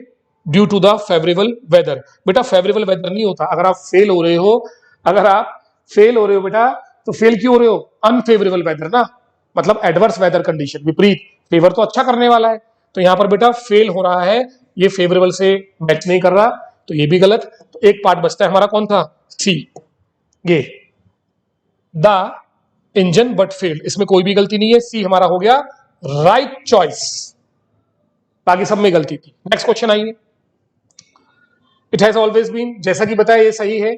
due to the favourable weather. बेटा फेवरेबल वेदर नहीं होता, अगर आप फेल हो रहे हो, अगर आप फेल हो रहे हो बेटा, तो फेल क्यों हो रहे हो, अनफेवरेबल वेदर ना, मतलब एडवर्स वेदर कंडीशन, विपरीत। फेवर तो अच्छा करने वाला है, तो यहां पर बेटा फेल हो रहा है, ये फेवरेबल से मैच नहीं कर रहा, तो ये भी गलत। तो एक पार्ट बचता है हमारा, कौन था, सी, ये द इंजन बट फेल, इसमें कोई भी गलती नहीं है, सी हमारा हो गया राइट चॉइस, बाकी सब में गलती थी। नेक्स्ट क्वेश्चन आइए। इट हैज ऑलवेज बीन, जैसा कि बताया ये सही है,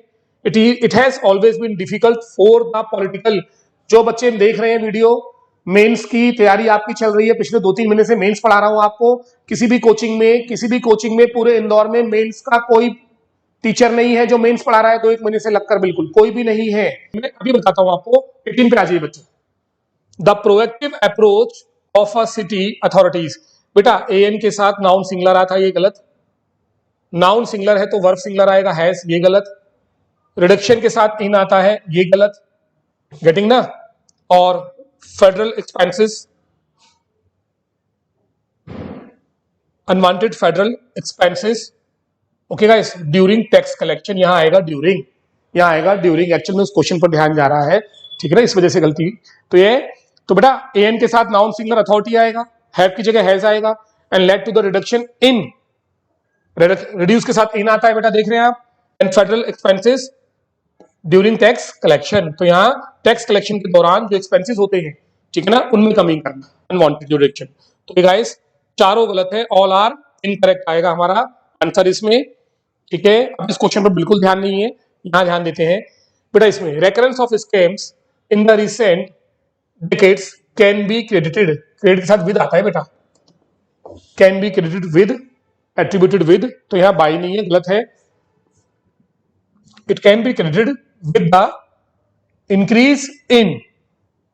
it has always been difficult for the political. जो बच्चे देख रहे हैं वीडियो, मेंस की तैयारी आपकी चल रही है, पिछले 2-3 महीने से मेंस पढ़ा रहा हूं आपको, किसी भी कोचिंग में पूरे इंदौर में मेंस का कोई टीचर नहीं है जो मेंस पढ़ा रहा है 2-1 महीने से लगकर, बिल्कुल कोई भी नहीं है। मैं अभी बताता हूं आपको, 18 पे आ जाइए बच्चों। The proactive approach of a city authorities, बेटा एन के साथ नाउन सिंगुलर आता है, ये गलत। नाउन सिंगुलर है तो वर्ब सिंगुलर आएगा, हैज, ये गलत। रिडक्शन के साथ इन आता है, ये गलत, गेटिंग ना। और federal expenses, unwanted federal expenses, okay guys, during tax collection, यहां आएगा ड्यूरिंग, यहां आएगा ड्यूरिंग, एक्चुअल में उस क्वेश्चन पर ध्यान जा रहा है, ठीक है ना, इस वजह से गलती। तो ये, तो बेटा एन के साथ नाउन सिंगुलर अथॉरिटी आएगा, हैव की जगह हैज आएगा, and led to the reduction in, reduce के साथ इन आता है बेटा, देख रहे हैं आप, and federal expenses during tax collection, तो यहाँ टैक्स कलेक्शन के दौरान जो एक्सपेंसेस होते हैं, ठीक है ना, उनमें कमी करना, अनवांटेड रिडक्शन। तो गाइस चारों गलत है, ऑल आर इनकरेक्ट आएगा हमारा आंसर इसमें, ठीक है। अब इस क्वेश्चन पर बिल्कुल ध्यान नहीं है, यहां ध्यान देते हैं। बेटा इसमें recurrence of scams in the recent decades can be credited, credit के साथ विद आता है बेटा, can be credited with, attributed with, तो यहां बाई नहीं है, गलत है। It can be credited with the increase in,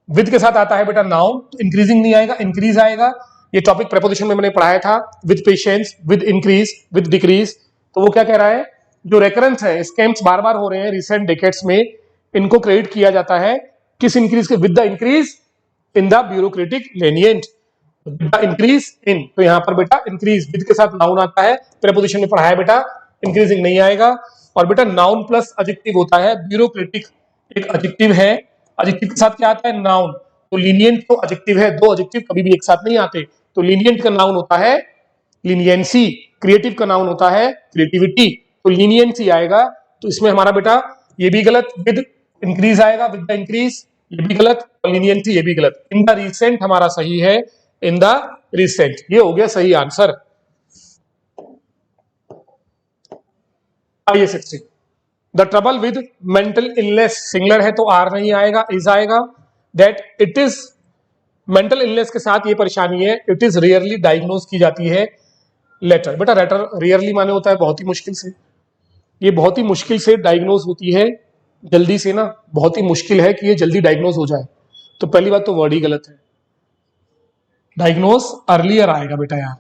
with के साथ आता है बेटा नाउन, तो इंक्रीजिंग नहीं आएगा, इंक्रीज आएगा। ये टॉपिक प्रेपोजिशन में मैंने पढ़ाया था, with patience, with increase, with decrease. तो वो क्या कह रहा है, जो रेकरेंस है, स्कैम्स बार बार हो रहे हैं रिसेंट डिकेड्स में, इनको क्रेडिट किया जाता है किस इंक्रीज के, with the increase in the bureaucratic lenient, increase in, तो यहां पर बेटा इंक्रीज विद के साथ नाउन आता है, प्रेपोजिशन में पढ़ाया बेटा, इंक्रीजिंग नहीं आएगा। और बेटा नाउन प्लस एडजेक्टिव होता है, ब्यूरोक्रेटिक एक एडजेक्टिव है, एडजेक्टिव के साथ क्या आता है, नाउन, तो लीनियंट तो एडजेक्टिव है, दो एडजेक्टिव कभी भी एक साथ नहीं आते, तो लीनियंट का नाउन होता है लीनियंसी, क्रिएटिव का नाउन होता है क्रिएटिविटी, तो लीनियंसी आएगा। तो इसमें हमारा बेटा ये भी गलत, विद इंक्रीज आएगा, विद द इंक्रीज ये भी गलत, और लीनियंसी ये भी गलत। इन द रिसेंट हमारा सही है, इन द रिसेंट, ये हो गया सही आंसर। आइए 60, the trouble with mental illness, singular है तो आर नहीं आएगा, इज आएगा। That it is, mental illness के साथ ये परेशानी है, इट इज रेयरली डायग्नोज की जाती है लेटर, बेटा लेटर रेयरली माने होता है बहुत ही मुश्किल से, ये बहुत ही मुश्किल से डायग्नोज होती है, जल्दी से ना, बहुत ही मुश्किल है कि ये जल्दी डायग्नोज हो जाए। तो पहली बात तो वर्ड ही गलत है, डायग्नोज अर्लियर आएगा बेटा यार,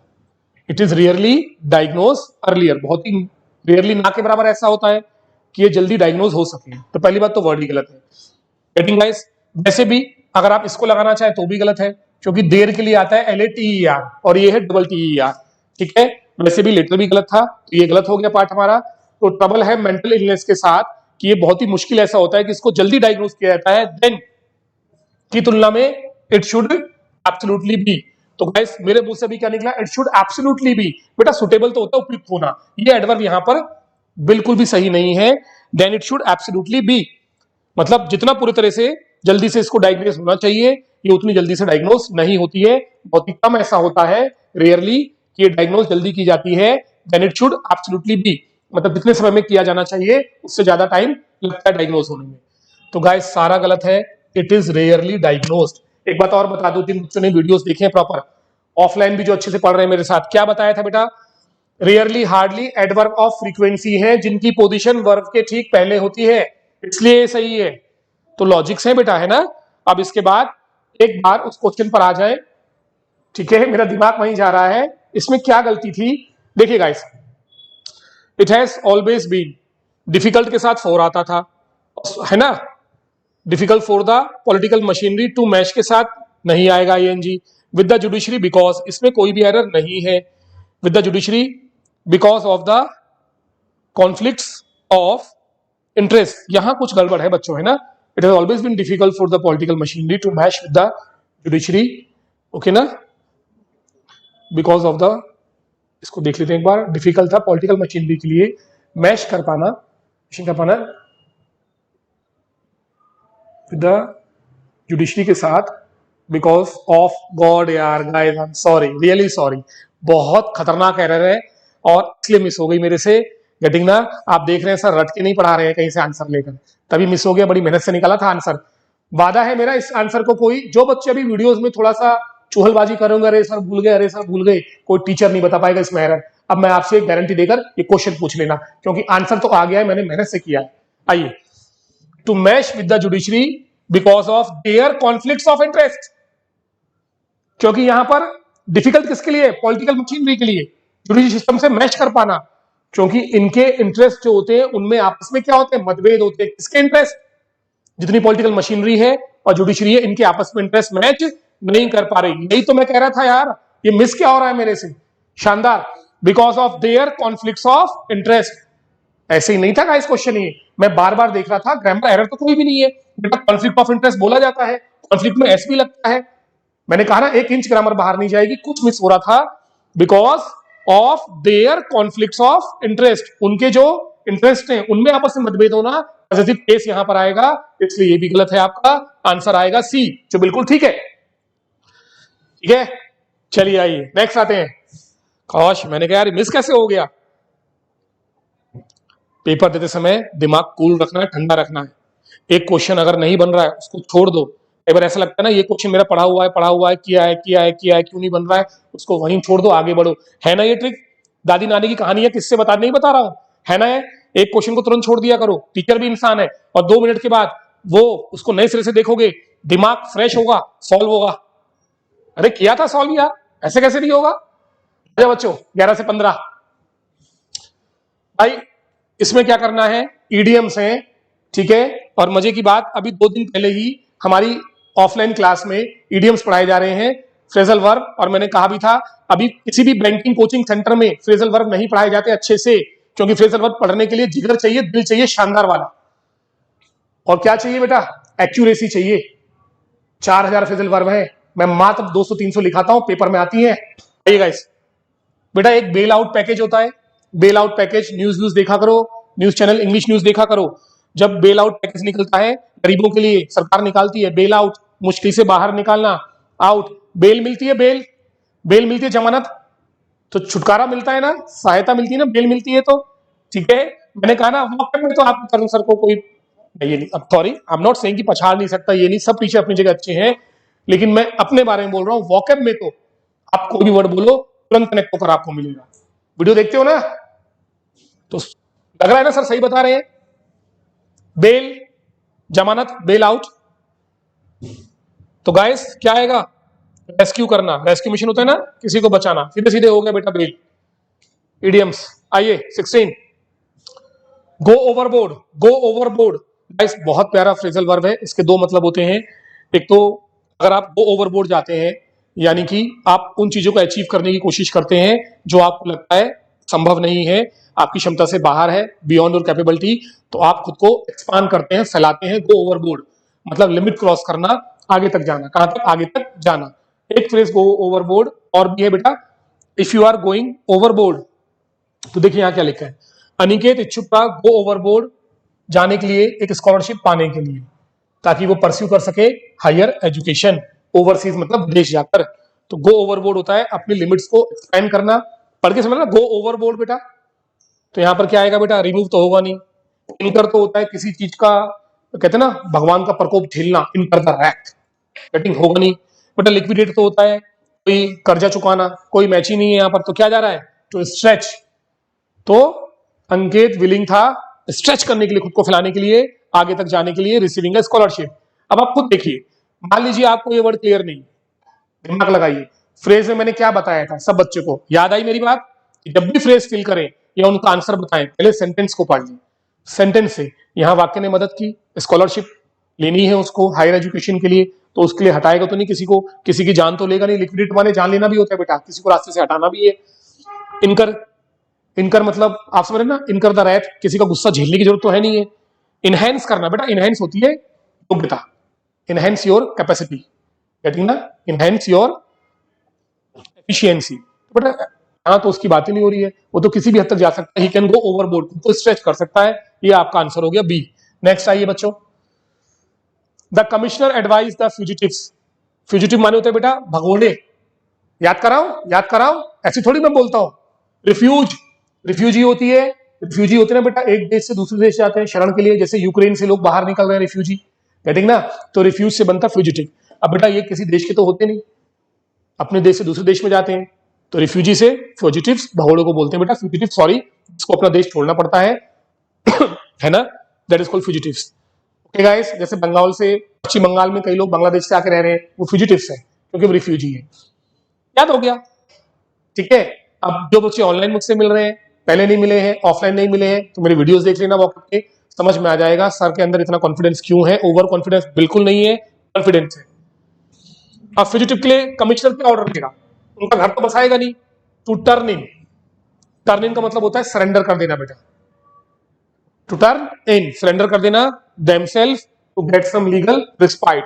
it is rarely diagnose earlier, बहुत ही रियरली ना के बराबर ऐसा होता है कि ये जल्दी डायग्नोज हो सके, तो पहली बात तो वर्ड ही गलत है। गेटिंग गाइस, वैसे भी अगर आप इसको लगाना चाहे तो भी गलत है, क्योंकि देर के लिए आता है LATER और ये है TER, ठीक है, वैसे भी लेटर भी गलत था, तो ये गलत हो गया पार्ट हमारा। तो ट्रबल है मेंटल इलनेस के साथ कि ये बहुत ही मुश्किल ऐसा होता है कि इसको जल्दी डायग्नोज किया जाता है, देन की तुलना में इट शुड एब्सोल्युटली बी। तो गाइस मेरे मुंह से भी क्या निकला, इट शुड एब्सोल्युटली बी, बेटा सुटेबल तो होता है उपयुक्त होना, ये एडवर्ब यहां पर बिल्कुल भी सही नहीं है, then it should absolutely be, मतलब जितना पूरी तरह से जल्दी से इसको डायग्नोज होना चाहिए, ये उतनी जल्दी से डायग्नोज नहीं होती है, बहुत ही कम ऐसा होता है रेयरली कि ये डायग्नोज जल्दी की जाती है, then it should absolutely be, मतलब जितने समय में किया जाना चाहिए उससे ज्यादा टाइम लगता है डायग्नोज होने में। तो गाइस सारा गलत है, इट इज रेयरली डायग्नोज्ड। एक बात और बता दो, जिन बच्चों ने वीडियोस देखे हैं प्रॉपर, ऑफलाइन भी जो अच्छे से पढ़ रहे हैं मेरे साथ, क्या बताया था बेटा, rarely hardly adverb of frequency है जिनकी पोजीशन वर्ब के ठीक पहले होती है, इसलिए सही है। तो लॉजिक्स है बेटा, है ना। अब इसके बाद एक बार उस क्वेश्चन पर आ जाए, ठीक है, मेरा दिमाग वहीं जा रहा है, इसमें क्या गलती थी, देखिए guys, it has always been, difficult के साथ फोर आता था, है ना, difficult for the political machinery, to mash के साथ नहीं आएगा ING, with the judiciary because, इसमें कोई भी एरर नहीं है, with the judiciary because of the conflicts of interest, यहां कुछ गड़बड़ है बच्चों, है ना। It has always been difficult for the political machinery to mash with the judiciary, okay ना, बिकॉज ऑफ द, इसको देख लेते हैं एक बार, डिफिकल्ट था पॉलिटिकल मशीनरी के लिए मैश कर पाना विद द जुडिशरी के साथ, बिकॉज ऑफ गॉड, यार guys I am sorry, really sorry, बहुत खतरनाक एरर है और इसलिए मिस हो गई मेरे से, गेटिंग ना। आप देख रहे हैं सर रट के नहीं पढ़ा रहे हैं कहीं से आंसर लेकर, तभी मिस हो गया, बड़ी मेहनत से निकाला था आंसर। वादा है मेरा इस आंसर को कोई, जो बच्चे अभी वीडियोस में थोड़ा सा चुहलबाजी करूंगा, अरे सर भूल गए, अरे सर भूल गए, कोई टीचर नहीं बता पाएगा इसमें एरर। अब मैं आपसे एक गारंटी देकर ये क्वेश्चन पूछ लेना, क्योंकि आंसर तो आ गया है, मैंने मेहनत से किया है। आइए, to mash with the judiciary because of their conflicts of interest, क्योंकि यहां पर डिफिकल्ट किसके लिए, पॉलिटिकल मशीनरी के लिए, जुडिशरी सिस्टम से मैच कर पाना, क्योंकि इनके इंटरेस्ट जो होते हैं उनमें आपस में क्या होते हैं, मतभेद होते हैं, किसके इंटरेस्ट, जितनी पॉलिटिकल मशीनरी है और जुडिशरी है, इनके आपस में इंटरेस्ट मैच नहीं कर पा रही, यही तो मैं कह रहा था यार, ये मिस क्या हो रहा है मेरे से, शानदार, because of their conflicts of interest, ऐसे ही नहीं था गाइस क्वेश्चन, ये मैं बार बार देख रहा था, ग्रामर एरर तो कोई भी नहीं है बेटा, कॉन्फ्लिक्ट ऑफ इंटरेस्ट बोला जाता है, कॉन्फ्लिक्ट में एस भी लगता है, मैंने कहा ना 1 इंच ग्रामर बाहर नहीं जाएगी, कुछ मिस हो रहा था, because of their conflicts of interest, उनके जो इंटरेस्ट हैं उनमें आपस में मतभेद होना, पॉजिटिव केस यहां पर आएगा, इसलिए ये भी गलत है, आपका आंसर आएगा सी, जो बिल्कुल ठीक है, ठीक है। चलिए आइए नेक्स्ट आते हैं। काश, मैंने कहा यार मिस कैसे हो गया, पेपर देते समय दिमाग कूल रखना है, ठंडा रखना है। एक क्वेश्चन अगर नहीं बन रहा है उसको छोड़ दो। एक बार ऐसा लगता है ना ये क्वेश्चन मेरा पढ़ा हुआ है, किया है किया है किया है, क्यों नहीं बन रहा है, उसको वहीं छोड़ दो, आगे बढ़ो। है ना ये ट्रिक, दादी नानी की कहानी है, किससे बता नहीं बता रहा हूं, है ना। ये एक क्वेश्चन को तुरंत छोड़ दिया करो, टीचर भी इंसान है, और 2 मिनट के बाद वो उसको नए सिरे से देखोगे, दिमाग फ्रेश होगा, सॉल्व होगा। अरे किया था सॉल्व यार, ऐसे कैसे नहीं होगा। अच्छा बच्चों 11 से 15 भाई इसमें क्या करना है, ईडीएम्स हैं, ठीक है। और मजे की बात, अभी 2 दिन पहले ही हमारी ऑफलाइन क्लास में ईडीएम्स पढ़ाए जा रहे हैं, फ्रेजल वर्ब। और मैंने कहा भी था अभी किसी भी बैंकिंग कोचिंग सेंटर में फ्रेजल वर्ब नहीं पढ़ाए जाते अच्छे से, क्योंकि फ्रेजल वर्ब पढ़ने के लिए जिगर चाहिए, दिल चाहिए शानदार वाला। और क्या चाहिए बेटा, एक्यूरेसी चाहिए। 4000 फ्रेजल वर्ब है, मैं मात्र 200-300 लिखाता हूं, पेपर में आती है। गाइस बेटा एक बेल आउट पैकेज होता है, बेल आउट पैकेज, न्यूज देखा करो, न्यूज चैनल इंग्लिश न्यूज देखा करो। जब बेल आउट पैकेज निकलता है गरीबों के लिए, सरकार निकालती है बेल आउट, मुश्किल से बाहर निकालना, आउट, बेल मिलती है, बेल मिलती है, जमानत, तो छुटकारा मिलता है ना, सहायता मिलती है ना, बेल मिलती है तो, ठीक है। मैंने कहा ना वॉकअप में तो आप करूं सर को कोई ये नहीं, अब sorry I am not saying कि पछाड़ नहीं सकता, ये नहीं, सब पीछे अपनी जगह अच्छे हैं, लेकिन मैं अपने बारे में बोल रहा हूं। वॉकअप में तो आप कोई भी वर्ड बोलो तुरंत कनेक्ट होकर आपको मिलेगा। वीडियो देखते हो ना, तो लग रहा है ना सर सही बता रहे हैं। बेल, जमानत, बेल आउट। तो गाइस क्या आएगा, रेस्क्यू करना, रेस्क्यू मिशन होता है ना, किसी को बचाना, सीधे सीधे हो गया बेटा बेल। इडियम्स आइए 16, गो ओवरबोर्ड, गो ओवरबोर्ड। गाइस बहुत प्यारा फ्रेजल वर्ब है, इसके 2 मतलब होते हैं। एक तो अगर आप गो ओवरबोर्ड जाते हैं, यानी कि आप उन चीजों को अचीव करने की कोशिश करते हैं जो आपको लगता है संभव नहीं है, आपकी क्षमता से बाहर है, बियॉन्ड योर कैपेबिलिटी, तो आप खुद को एक्सपांड करते हैं, फैलाते हैं। गो ओवरबोर्ड मतलब लिमिट क्रॉस करना, आगे तक जाना। कहां तक, आगे तक जाना। एक फ्रेज गो ओवरबोर्ड और भी है बेटा, if you are going overboard. तो देखिए यहां क्या लिखा है, अनिकेत इच्छुक था गो ओवरबोर्ड जाने के लिए, एक स्कॉलरशिप पाने के लिए, ताकि वो परस्यू कर सके हायर एजुकेशन, ओवरसीज मतलब विदेश जाकर। तो गो ओवरबोर्ड होता है अपनी लिमिट्स को एक्सपेंड करना। पढ़ के समझना, गो ओवरबोर्ड बेटा। तो यहां पर क्या आएगा बेटा, रिमूव तो होगा नहीं। इनकर तो होता है किसी चीज का, तो कहते हैं ना भगवान का प्रकोप झेलना, इनकर द रैथ, कटिंग होगा नहीं बेटा। लिक्विडेट तो होता है कोई कर्जा चुकाना, कोई मैच ही नहीं है यहां पर, तो क्या जा रहा है, टू स्ट्रेच। तो अंकित विलिंग था स्ट्रेच करने के लिए, खुद को फैलाने के लिए, आगे तक जाने के लिए, रिसीविंग अ स्कॉलरशिप। अब आप खुद देखिए, मान लीजिए आपको ये वर्ड क्लियर नहीं, दिमाग लगाइए, फ्रेज में मैंने क्या बताया था, सब बच्चों को याद आई मेरी बात, कि जब भी फ्रेज फिल करें या उनका आंसर बताएं, पहले सेंटेंस को पढ़ लें। सेंटेंस से यहां वाक्य ने मदद की, स्कॉलरशिप लेनी है उसको हायर एजुकेशन के लिए, तो उसके लिए हटाएगा तो नहीं किसी को, किसी की जान तो लेगा नहीं। लिक्विडेट माने जान लेना भी होता है बेटा, किसी को रास्ते से हटाना भी है। इनकर, इनकर मतलब आप समझ रहे ना, इनकर द रैथ, किसी का गुस्सा झेलने की जरूरत तो है नहीं है। इनहेंस करना बेटा, इनहेंस होती है योग्यता, इनहेंस योर कैपेसिटी, गेटिंग ना, इनहेंस योर एफिशिएंसी। बेटा हाँ, तो उसकी बात ही नहीं हो रही है, वो तो किसी भी हद तक जा सकता है, ही कैन गो ओवरबोर्ड, तो स्ट्रेच कर सकता है। ये आपका आंसर हो गया बी। नेक्स्ट आइए बच्चों, the commissioner advise the fugitives. Fugitive माने होते हैं बेटा भगोड़े। याद कराऊं, ऐसी थोड़ी मैं बोलता हूं। रिफ्यूज, रिफ्यूजी होती है, रिफ्यूजी होते हैं ना बेटा, एक देश से दूसरे देश जाते हैं शरण के लिए, जैसे यूक्रेन से लोग बाहर निकल रहे हैं, रिफ्यूजी, गेटिंग ना। तो रिफ्यूज से बनता फ्यूजिटिव। अब बेटा ये किसी देश के तो होते नहीं, अपने देश से दूसरे देश में जाते हैं, तो रिफ्यूजी से फ्यूजिटिव्स, भगोड़ों को बोलते हैं बेटा फ्यूजिटिव, सॉरी, जिसको अपना देश छोड़ना पड़ता है है ना, that is called fugitives. Okay guys, जैसे बंगाल से, पश्चिम बंगाल में कई लोग बांग्लादेश से आके रह रहे हैं, वो फ्यूजिटिव्स हैं क्योंकि वो रिफ्यूजी है। याद हो गया, ठीक है। अब जो बच्चे ऑनलाइन मुझसे मिल रहे हैं, पहले नहीं मिले हैं, ऑफलाइन नहीं मिले हैं, तो मेरे वीडियोस देख लेना वॉकअप के, समझ में आ जाएगा सर के अंदर इतना कॉन्फिडेंस क्यों है। ओवर कॉन्फिडेंस बिल्कुल नहीं है, कॉन्फिडेंस है। अब फ्यूजिटिव के लिए कमिश्नर क्या ऑर्डर देगा, उनका घर तो बसाएगा नहीं, to turn in. Turn in का मतलब होता है सरेंडर कर देना बेटा, टू टर्न इन, सरेंडर कर देना themselves to get some legal respite.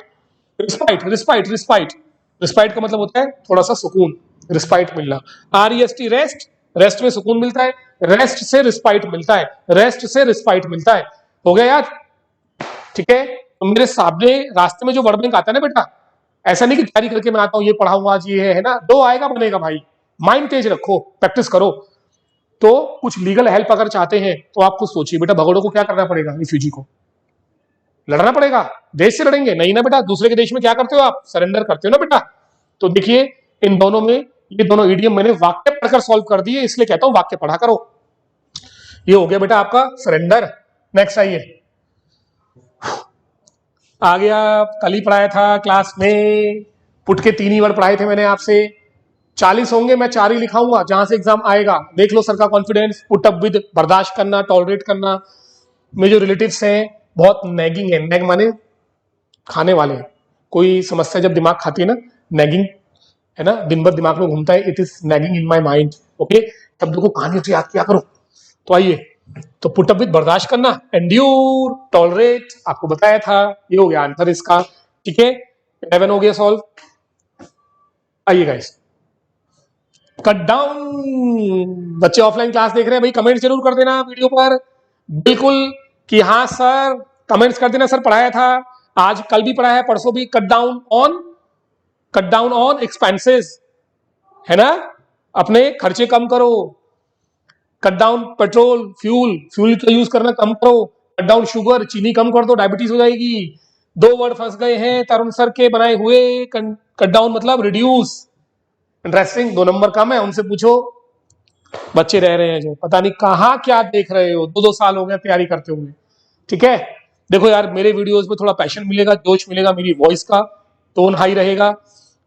Respite, respite, respite, respite का मतलब होता है थोड़ा सा सुकून, रिस्पाइट मिलना। REST रेस्ट, रेस्ट में सुकून मिलता है, रेस्ट से रिस्पाइट मिलता है, रेस्ट से रिस्पाइट मिलता है। हो गया याद, ठीक है। तो मेरे सामने रास्ते में जो वर्ड बैंक आता है ना बेटा, ऐसा नहीं कि तैयारी करके मैं आता हूं ये पढ़ाऊंगा आज ये है ना, दो आएगा बनेगा भाई, माइंड तेज रखो, प्रैक्टिस करो। तो कुछ लीगल हेल्प अगर चाहते हैं तो आप कुछ सोचिए बेटा, भगोड़ों को क्या करना पड़ेगा, रिफ्यूजी को लड़ना पड़ेगा, देश से लड़ेंगे नहीं ना बेटा, दूसरे के देश में क्या करते हो आप, सरेंडर करते हो ना बेटा। तो देखिए इन दोनों में, ये दोनों इडियम मैंने वाक्य पढ़कर सॉल्व कर दिए, इसलिए कहता हूं वाक्य पढ़ा करो। ये हो गया बेटा आपका सरेंडर। नेक्स्ट आइए, आ गया, कल ही पढ़ाया था क्लास में, पुट के 3 ही वर्ड पढ़ाए थे मैंने आपसे। 40 होंगे, मैं 4 ही लिखाऊंगा, जहां से एग्जाम आएगा देख लो सर का कॉन्फिडेंस। पुट अप विद, बर्दाश्त करना, टॉलरेट करना। मेरे जो रिलेटिव्स हैं बहुत नैगिंग है, नैग माने खाने वाले। कोई समस्या जब दिमाग खाती है ना, नैगिंग है ना, दिन भर दिमाग में घूमता है, it is nagging in my mind. Okay, शब्दों को कहानियों से याद किया करो। तो आइए, तो पुट अप विद बर्दाश्त करना, एंड्यूर, टॉलरेट, आपको बताया था, ये हो गया आंसर इसका। ठीक है, 11 हो गया सॉल्व। आइए गाइस, कट डाउन। बच्चे ऑफलाइन क्लास देख रहे हैं भाई, कमेंट जरूर कर देना वीडियो पर, बिल्कुल कि हाँ सर, कमेंट्स कर देना सर पढ़ाया था, आज कल भी पढ़ाया है, परसों भी। कट डाउन ऑन एक्सपेंसेस, है ना, अपने खर्चे कम करो। कट डाउन पेट्रोल, फ्यूल का यूज करना कम करो। कट डाउन शुगर, चीनी कम कर दो, डायबिटीज हो जाएगी। 2 वर्ड फंस गए हैं तरुण सर के बनाए हुए। कट डाउन मतलब रिड्यूस। इंटरेस्टिंग, 2 नंबर कम है, उनसे पूछो। बच्चे रह रहे हैं जो, पता नहीं कहाँ क्या देख रहे हो, 2-2 साल हो गए तैयारी करते हुए। ठीक है, देखो यार, मेरे वीडियोस में थोड़ा पैशन मिलेगा, जोश मिलेगा, मेरी वॉइस का टोन हाई रहेगा।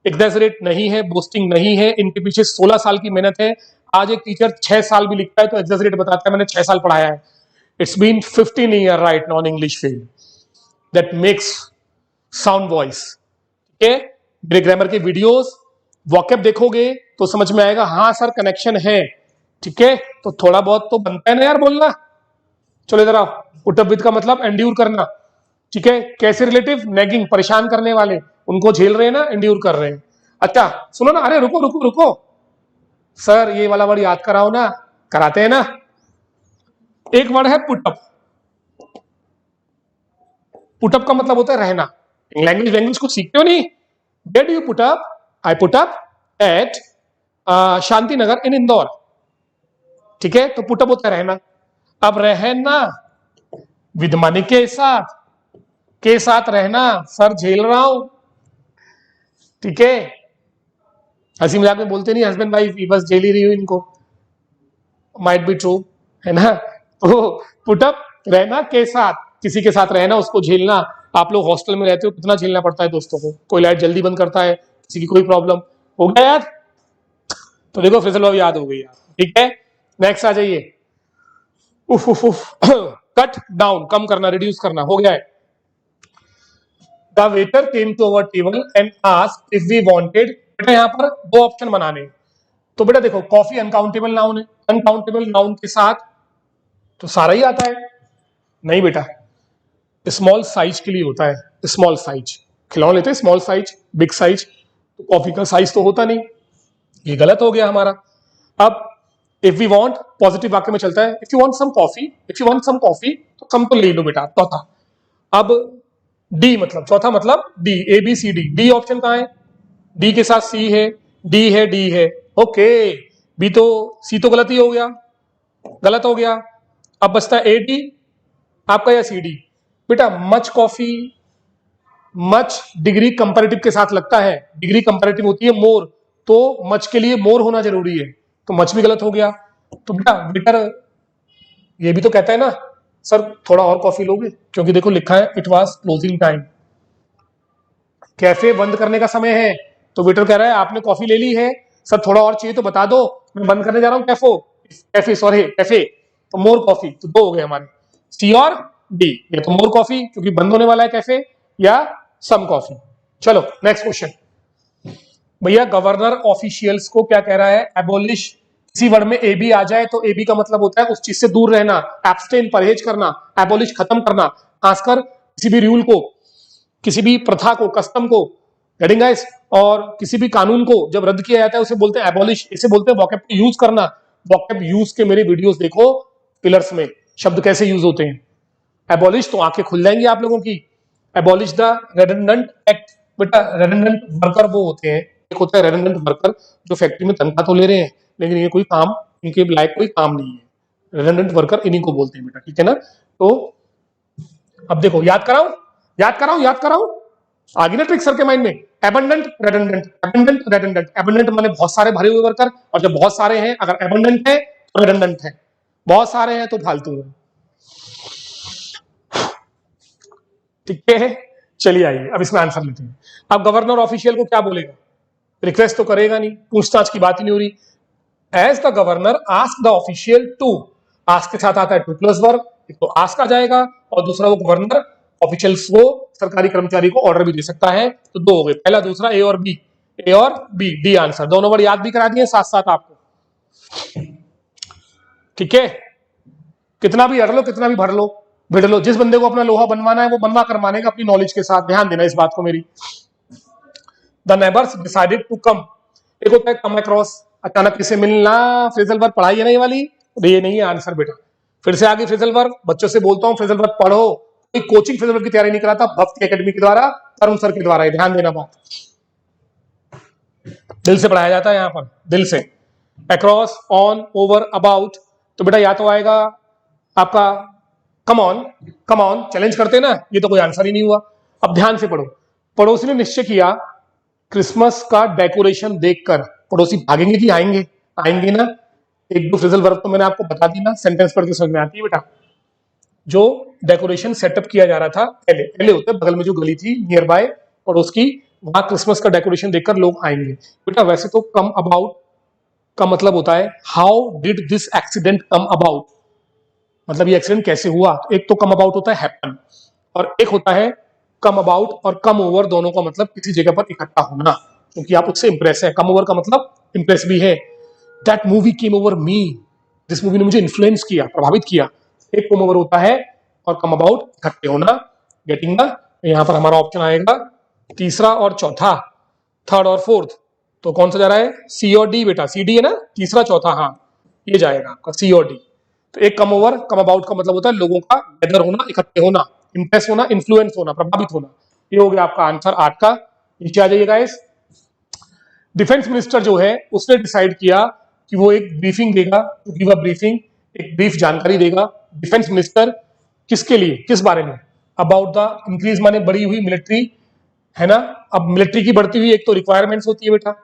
एग्जैजरेट नहीं है, बोस्टिंग नहीं है, इनके पीछे 16 साल की मेहनत है। आज एक टीचर 6 साल भी लिखता है तो एग्जैजरेट बताता है मैंने 6 साल पढ़ाया है। It's been 15 year right non English field that makes sound voice. ठीक है, मेरे ग्रामर के वीडियोस वॉकअप देखोगे तो समझ में आएगा, हाँ सर कनेक्शन है। ठीक है, तो थोड़ा बहुत तो बनता है ना यार बोलना। चलो इधर आओ, पुट अप विद का मतलब एंड्यूर करना। ठीक है, कैसे रिलेटिव, नैगिंग, परेशान करने वाले, उनको झेल रहे हैं ना, एंड्यूर कर रहे हैं। अच्छा सुनो ना, अरे रुको रुको रुको, सर ये वाला वर्ड याद कराओ ना, कराते हैं ना। एक वर्ड है पुटअप। पुटअप का मतलब होता है रहना। लैंग्वेज कुछ सीखते हो नहीं। Where do you put up? I put up at Shanti Nagar in Indore. ठीक है, तो पुटअप होता है रहना। अब रहना विद मनी के साथ रहना, सर झेल रहा हूं। ठीक है, हंसी मजाक में बोलते नहीं हस्बैंड वाइफ, बस झेल ही रही हूं इनको, माइट बी ट्रू, है ना। तो पुटअप रहना के साथ, किसी के साथ रहना, उसको झेलना। आप लोग हॉस्टल में रहते हो, कितना झेलना पड़ता है दोस्तों को, कोई लाइट जल्दी बंद करता है, किसी की कोई प्रॉब्लम हो गया यार। तो देखो फिर से याद हो गई यार। ठीक है, नेक्स्ट आ जाइए। उफ उफ उफ, कट डाउन, कम करना, रिड्यूस करना, हो गया है। The waiter came to our table and asked if we wanted. बेटा यहाँ पर 2 ऑप्शन बनाने। तो बेटा देखो, कॉफी अनकाउंटेबल नाउन है, अनकाउंटेबल नाउन के साथ तो सारा ही आता है। नहीं बेटा, स्मॉल साइज के लिए होता है, स्मॉल साइज। खिलौने लेते हैं स्मॉल साइज, बिग साइज, तो कॉफी का साइज तो होता नहीं, ये गलत हो गया हमारा। अब इफ वी वांट, पॉजिटिव वाक्य में चलता है, if you want some coffee, if you want some coffee, तो सम तो ले लो बेटा, चौथा। अब डी मतलब, चौथा मतलब D, A B C D. D option कहां है? डी के साथ सी है, डी है, डी है। ओके, बी तो, सी तो गलत ही हो गया, गलत हो गया। अब बचता है ए डी आपका या सी डी। बेटा much coffee, much degree comparative के साथ लगता है, डिग्री कंपैरेटिव होती है मोर, तो मच के लिए मोर होना जरूरी है, तो मच भी गलत हो गया। तो बेटा बेटर, ये भी तो कहता है ना सर थोड़ा और कॉफी लोगे, क्योंकि देखो लिखा है it was closing time, cafe बंद करने का समय है। तो वेटर कह रहा है आपने कॉफी ले ली है, सर थोड़ा और चाहिए तो बता दो, मैं बंद करने जा रहा हूँ कैफे, सॉरी कैफे, तो मोर कॉफी। तो 2 हो गए हमारे, सी और डी। या तो मोर कॉफी क्योंकि बंद होने वाला है कैफे, या सम कॉफी। चलो नेक्स्ट क्वेश्चन। भैया गवर्नर ऑफिशियल्स को क्या कह रहा है? एबोलिश। किसी वर्ड में ए बी आ जाए तो ए बी का मतलब होता है उस चीज से दूर रहना, एब्सटेन, परहेज करना, एबोलिश खत्म करना, खासकर किसी भी रूल को, किसी भी प्रथा को, कस्टम को, गेटिंग गाइस, और किसी भी कानून को जब रद्द किया जाता है उसे बोलते हैं एबॉलिश। इसे बोलते हैं वोकैब यूज करना। वोकैब यूज के मेरे वीडियोस देखो, पिलर्स में शब्द कैसे यूज होते हैं। एबॉलिश तो आंखें खुल जाएंगी आप लोगों की। Abolish the redundant act. बेटा रेडंडेंट वर्कर वो होते हैं, एक होता है रेडंडेंट वर्कर जो फैक्ट्री में तनख्वाह तो ले रहे हैं लेकिन ये कोई काम, इनके लायक कोई काम नहीं है। रेडंडेंट वर्कर इन्हीं को बोलते हैं बेटा, ठीक है ना। तो अब देखो याद कराऊं, याद कराऊं आगे ना ट्रिक सर के माइंड में। Abundant redundant, abundant redundant, abundant माने बहुत सारे भरे हुए वर्कर, और जब बहुत सारे हैं, अगर एबंडेंट है तो रेडंडेंट है, बहुत सारे हैं तो फालतू है। ठीक है, चलिए आइए अब इसमें आंसर लेते हैं। अब गवर्नर ऑफिशियल को क्या बोलेगा? रिक्वेस्ट तो करेगा नहीं, पूछताछ की बात ही नहीं हो रही। As the governor ask the official to, ask के साथ आता है टू प्लस वर्ब, एक तो आस्क आ जाएगा और दूसरा वो गवर्नर ऑफिशियल्स को, सरकारी कर्मचारी को ऑर्डर भी दे सकता है। तो दो हो गए, पहला दूसरा, ए और बी, ए और बी, डी आंसर। दोनों वर्ड याद भी करा दिए साथ साथ आपको। ठीक है, कितना भी हर लो, कितना भी भर लो, भिड़ लो, जिस बंदे को अपना लोहा बनवाना है वो बनवा कर मानेगा अपनी नॉलेज के साथ। ध्यान देना इस बात को मेरी। The neighbours decided to come, एक होता है कम अक्रॉस, अचानक किसे मिलना। फ्रेजल वर्ब पढ़ाई है ना ये वाली, ये नहीं है आंसर बेटा। फिर से आगे फ्रेजल वर्ब, बच्चों से बोलता हूं फ्रेजल वर्ब पढ़ो। कोई कोचिंग फ्रेजल वर्ब की तैयारी नहीं कराता, भक्ति एकेडमी के द्वारा, तरुण सर के द्वारा। ध्यान देना बात, दिल से पढ़ाया जाता है यहाँ पर, दिल से। अक्रॉस, ऑन, ओवर, अबाउट, तो बेटा या तो आएगा आपका come on, come on, challenge करते ना, ये तो कोई आंसर ही नहीं हुआ। अब ध्यान से पढ़ो। पड़ोसी ने निश्चय किया क्रिसमस का डेकोरेशन देखकर, पड़ोसी भागेंगे कि आएंगे? आएंगे ना। एक दो फ्रेजल वर्ब तो मैंने आपको बता दी ना, सेंटेंस पढ़ के समझ में आती है बेटा। जो डेकोरेशन सेटअप किया जा रहा था, पहले पहले होते बगल में जो गली थी नियर बाय पड़ोस की, वहां क्रिसमस का डेकोरेशन देखकर लोग आएंगे। बेटा वैसे तो कम अबाउट का मतलब होता है how did this accident come about, मतलब ये एक्सीडेंट कैसे हुआ। एक तो कम अबाउट होता है हैपन, और एक होता है कम अबाउट और कम ओवर, दोनों का मतलब किसी जगह पर इकट्ठा होना, क्योंकि आप उससे इंप्रेस है। कम ओवर का मतलब इंप्रेस भी है। That movie came over me, जिस मूवी ने मुझे इन्फ्लुएंस किया, प्रभावित किया। एक कम ओवर होता है और कम अबाउट इकट्ठे होना। गेटिंग ना, यहां पर हमारा ऑप्शन आएगा तीसरा और चौथा, थर्ड और फोर्थ। तो कौन सा जा रहा है? सी और डी बेटा, सी डी है ना, तीसरा चौथा, हाँ ये जाएगा आपका सी और डी। तो एक कम ओवर कम अबाउट का मतलब होता है लोगों का गैदर होना, इकट्ठे होना, इंप्रेस होना, इन्फ्लुएंस होना, प्रभावित होना। ये हो गया आपका आंसर 8 का। नीचे आ जाइएगा इस। डिफेंस मिनिस्टर जो है उसने डिसाइड किया कि वो एक ब्रीफिंग देगा, टू गिव अ ब्रीफिंग, एक ब्रीफ जानकारी देगा। डिफेंस मिनिस्टर किसके लिए, किस बारे में? अबाउट द इंक्रीज माने बढ़ी हुई मिलिट्री, है ना। अब मिलिट्री की बढ़ती हुई एक तो रिक्वायरमेंट्स होती है बेटा,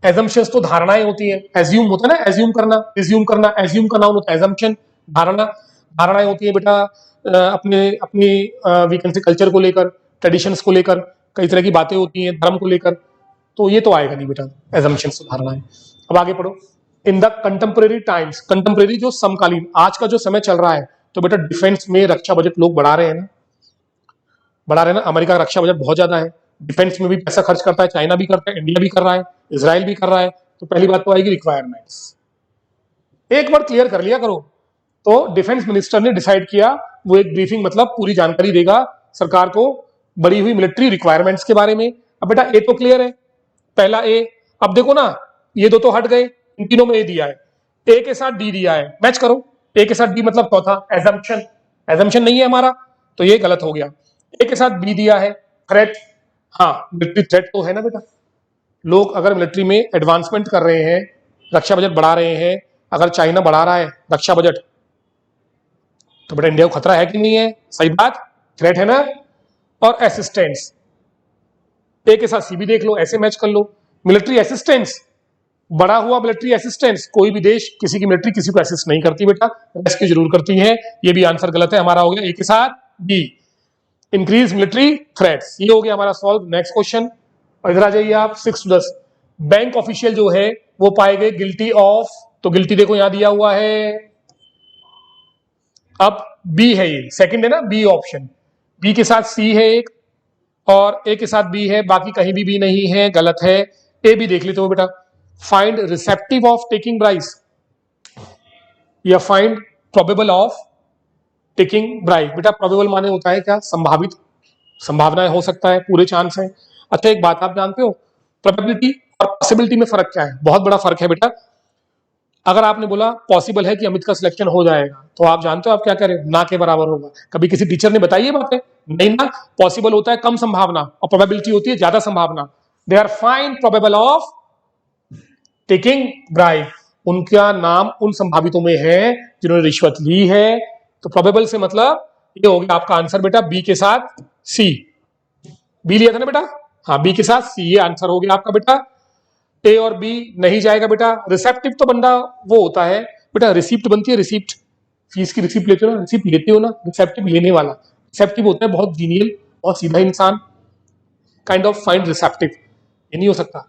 एजम्पशंस तो धारणाएं होती है, एज्यूम होता है ना, एज्यूम करना, रिज्यूम करना, एज्यूम का नाउन होता है एजम्पशन, धारणा। धारणाएं होती है बेटा अपने अपनी वी कैन से कल्चर को लेकर, ट्रेडिशंस को लेकर, कई तरह की बातें होती हैं धर्म को लेकर। तो ये तो आएगा नहीं बेटा, एजम्पशंस तो धारणाएं। अब आगे पढ़ो। In the contemporary times, contemporary जो समकालीन, आज का जो समय चल रहा है, तो बेटा डिफेंस में रक्षा बजट लोग बढ़ा रहे हैं ना, बढ़ा रहे हैं ना। अमेरिका का रक्षा बजट बहुत ज्यादा है, डिफेंस में भी पैसा खर्च करता है, चाइना भी करता है, इंडिया भी कर रहा है, इजराइल भी कर रहा है। तो पहली बात तो आएगी रिक्वायरमेंट्स। एक बार क्लियर कर लिया करो। तो डिफेंस मिनिस्टर ने डिसाइड किया वो एक ब्रीफिंग मतलब पूरी जानकारी देगा सरकार को बढ़ी हुई मिलिट्री रिक्वायरमेंट्स के बारे में। अब बेटा ए तो क्लियर है, पहला ए। अब देखो ना, ये दो तो हट गए, इन तीनों में ए दिया है, ए के साथ डी दिया है, मैच करो। ए के साथ डी मतलब चौथा, एजम्पशन, एजम्पशन नहीं है हमारा, तो ये गलत हो गया। ए के साथ बी दिया है, थ्रेट, हाँ मिलिट्री थ्रेट तो है ना बेटा। लोग अगर मिलिट्री में एडवांसमेंट कर रहे हैं, रक्षा बजट बढ़ा रहे हैं, अगर चाइना बढ़ा रहा है रक्षा बजट, तो बेटा इंडिया को खतरा है कि नहीं है? सही बात, थ्रेट है ना। और असिस्टेंस, ए के साथ सी भी देख लो, ऐसे मैच कर लो। मिलिट्री असिस्टेंस, बढ़ा हुआ मिलिट्री असिस्टेंस, कोई भी देश किसी की मिलिट्री किसी को असिस्ट नहीं करती बेटा, रेस्क्यू जरूर करती है। ये भी आंसर गलत है, हमारा हो गया ए के साथ बी, इंक्रीज मिलिट्री थ्रेट्स। ये हो गया हमारा सॉल्व। नेक्स्ट क्वेश्चन, और इधर आ जाइए आप 6 to 10। बैंक ऑफिशियल जो है वो पाए गए गिल्टी ऑफ, तो गिल्टी देखो यहां दिया हुआ है। अब बी है, ये सेकंड है ना, बी ऑप्शन। बी के साथ सी है एक, और ए के साथ बी है, बाकी कहीं भी बी नहीं है, गलत है। ए भी देख लेते हो बेटा। Find receptive of taking bribe, या find probable of taking bribe. बेटा प्रोबेबल माने होता है क्या? संभावित, संभावनाएं हो सकता है, पूरे चांस है। अच्छा एक बात आप जानते हो, प्रोबेबिलिटी और पॉसिबिलिटी में फर्क क्या है? बहुत बड़ा फर्क है बेटा। अगर आपने बोला पॉसिबल है कि अमित का सिलेक्शन हो जाएगा, तो आप जानते हो आप क्या करें? ना के बराबर होगा। कभी किसी टीचर ने बताई है बातें? नहीं ना। पॉसिबल होता है कम संभावना, और प्रोबेबिलिटी होती है ज्यादा संभावना। They are fine probable of taking bribe, उनका नाम उन संभावितों में है जिन्होंने रिश्वत ली है। तो प्रोबेबल से मतलब ये हो गया आपका आंसर बेटा बी के साथ सी, बी लिया था ना बेटा, हाँ बी के साथ सी, ये आंसर हो गया आपका बेटा। ए और बी नहीं जाएगा बेटा। रिसेप्टिव तो बंदा वो होता है बेटा, रिसिप्ट बनती है, रिसिप्ट, फीस की रिसिप्ट लेते हो ना, रिसिप्ट लेते हो ना, रिसेप्टिव लेने वाला। रिसेप्टिव होता है बहुत जीनियल, बहुत सीधा इंसान, काइंड ऑफ फाइंड रिसेप्टिव, ये नहीं हो सकता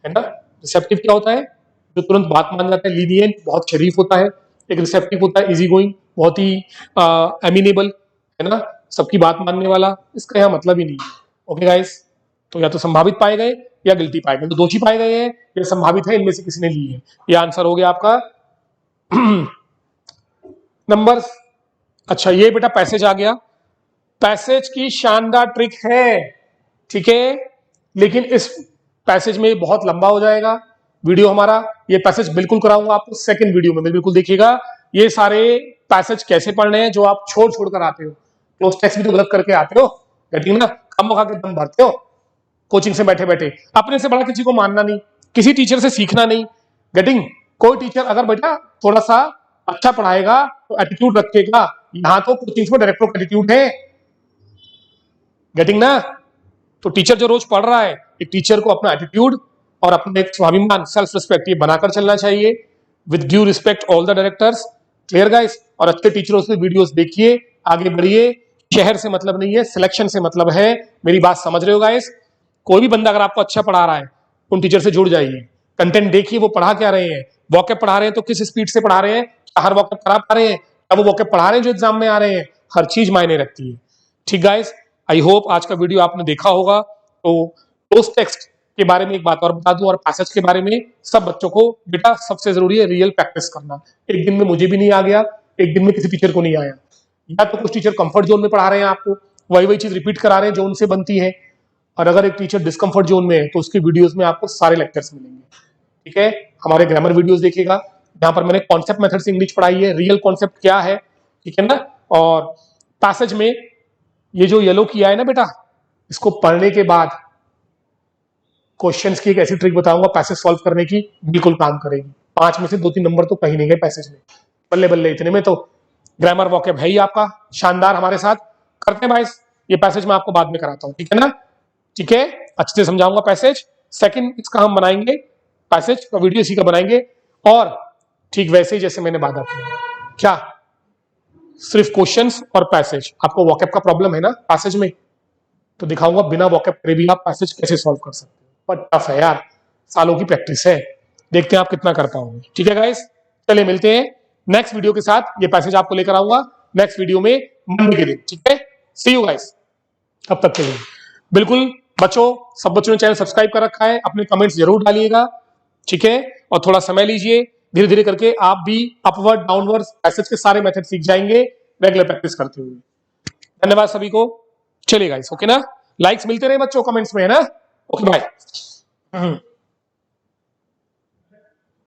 है ना। रिसेप्टिव क्या होता है, जो तुरंत बात मान जाता है, लीनियंट, बहुत शरीफ होता है। एक रिसेप्टिव होता है इजी गोइंग, बहुत ही एमिनेबल, है ना, सबकी बात मानने वाला। इसका यहाँ मतलब ही नहीं है। ओके गाइस, तो या तो संभावित पाए गए या गिल्टी पाए गए, तो दोषी पाए गए हैं या संभावित है, इनमें से किसी ने ली है। ये आंसर हो गया आपका नंबर। अच्छा ये बेटा पैसेज आ गया। पैसेज की शानदार ट्रिक है, ठीक है, लेकिन इस पैसेज में बहुत लंबा हो जाएगा वीडियो हमारा। ये पैसेज बिल्कुल कराऊंगा आपको सेकंड वीडियो में, बिल्कुल देखिएगा। ये सारे पैसेज कैसे पढ़ने हैं जो आप छोड़ छोड़ कर आते हो, क्लोज टेक्स्ट भी तो गलत करके आते हो, ठीक ना, कम खा के दम भरते हो कोचिंग से बैठे बैठे। अपने से बड़ा किसी को मानना नहीं, किसी टीचर से सीखना नहीं, गेटिंग। कोई टीचर अगर बेटा थोड़ा सा अच्छा पढ़ाएगा तो एटीट्यूड रखेगा, यहां तो कोचिंग में डायरेक्टर का एटीट्यूड है, गेटिंग ना। तो टीचर जो रोज पढ़ रहा है, एक टीचर को अपना एटीट्यूड और अपना एक स्वाभिमान, सेल्फ रिस्पेक्ट, ये बनाकर चलना चाहिए। With due respect all the directors, clear guys. और अच्छे टीचरों से वीडियोस देखिए, आगे बढ़िए। शहर से मतलब नहीं है, सिलेक्शन से मतलब है। मेरी बात समझ रहे हो गाइस। कोई भी बंदा अगर आपको अच्छा पढ़ा रहा है, उन टीचर से जुड़ जाइए, कंटेंट देखिए वो पढ़ा क्या रहे हैं, वॉकअप पढ़ा रहे हैं तो किस स्पीड से पढ़ा रहे हैं, हर वॉकअप करा पा रहे हैं, अब वो वॉकअप पढ़ा रहे हैं जो एग्जाम में आ रहे हैं, हर चीज मायने रखती है। ठीक गाइस, आई होप आज का वीडियो आपने देखा होगा। तो क्लोज टेक्स्ट के बारे में एक बात और बता दूं, और पैसेज के बारे में, सब बच्चों को बेटा सबसे जरूरी है रियल प्रैक्टिस करना। एक दिन में मुझे भी नहीं आ गया, एक दिन में किसी टीचर को नहीं आया, या तो कुछ टीचर कंफर्ट जोन में पढ़ा रहे हैं आपको, वही वही चीज रिपीट करा रहे हैं जो उनसे बनती है। और अगर एक टीचर डिस्कंफर्ट जोन में है तो उसकी वीडियोस में आपको सारे लेक्चर्स मिलेंगे, ठीक है। हमारे ग्रामर वीडियोस देखिएगा, यहाँ पर मैंने कॉन्सेप्ट मेथड से इंग्लिश पढ़ाई है, रियल कॉन्सेप्ट क्या है, ठीक है ना। और पैसेज में ये जो येलो किया है ना बेटा, इसको पढ़ने के बाद क्वेश्चंस की एक ऐसी ट्रिक बताऊंगा पैसेज सॉल्व करने की, बिल्कुल काम करेगी। 5 में से 2-3 नंबर तो कहीं नहीं गए पैसेज में, बल्ले बल्ले, इतने में तो ग्रामर वॉकैब है ही आपका शानदार। हमारे साथ करते हैं भाई, ये पैसेज मैं आपको बाद में कराता हूं, ठीक है ना, ठीक है, अच्छे से समझाऊंगा पैसेज। सेकंड इसका हम बनाएंगे, पैसेज का वीडियो इसी का बनाएंगे, और ठीक वैसे ही जैसे मैंने बात की, क्या सिर्फ क्वेश्चंस और पैसेज। आपको वॉकैब का प्रॉब्लम है ना पैसेज में, तो दिखाऊंगा बिना वॉकैब करे भी आप पैसेज कैसे सॉल्व कर सकते हो। पर टफ है यार, सालों की प्रैक्टिस है, देखते हैं आप कितना कर पाओगे। ठीक है गाइस, चलिए मिलते हैं नेक्स्ट वीडियो के साथ। ये पैसेज आपको लेकर आऊंगा नेक्स्ट वीडियो में मंडे के दिन, ठीक है। सी यू गाइस, तब तक के लिए बिल्कुल बच्चों, सब बच्चों ने चैनल सब्सक्राइब कर रखा है, अपने कमेंट्स जरूर डालिएगा, ठीक है। और थोड़ा समय लीजिए, धीरे धीरे करके आप भी अपवर्ड डाउनवर्ड पैसेज के सारे मेथड सीख जाएंगे रेगुलर प्रैक्टिस करते हुए। धन्यवाद सभी को, चलिए गाइस, ओके ना, लाइक्स मिलते रहे बच्चों कमेंट्स में, है ना, ओके बाय।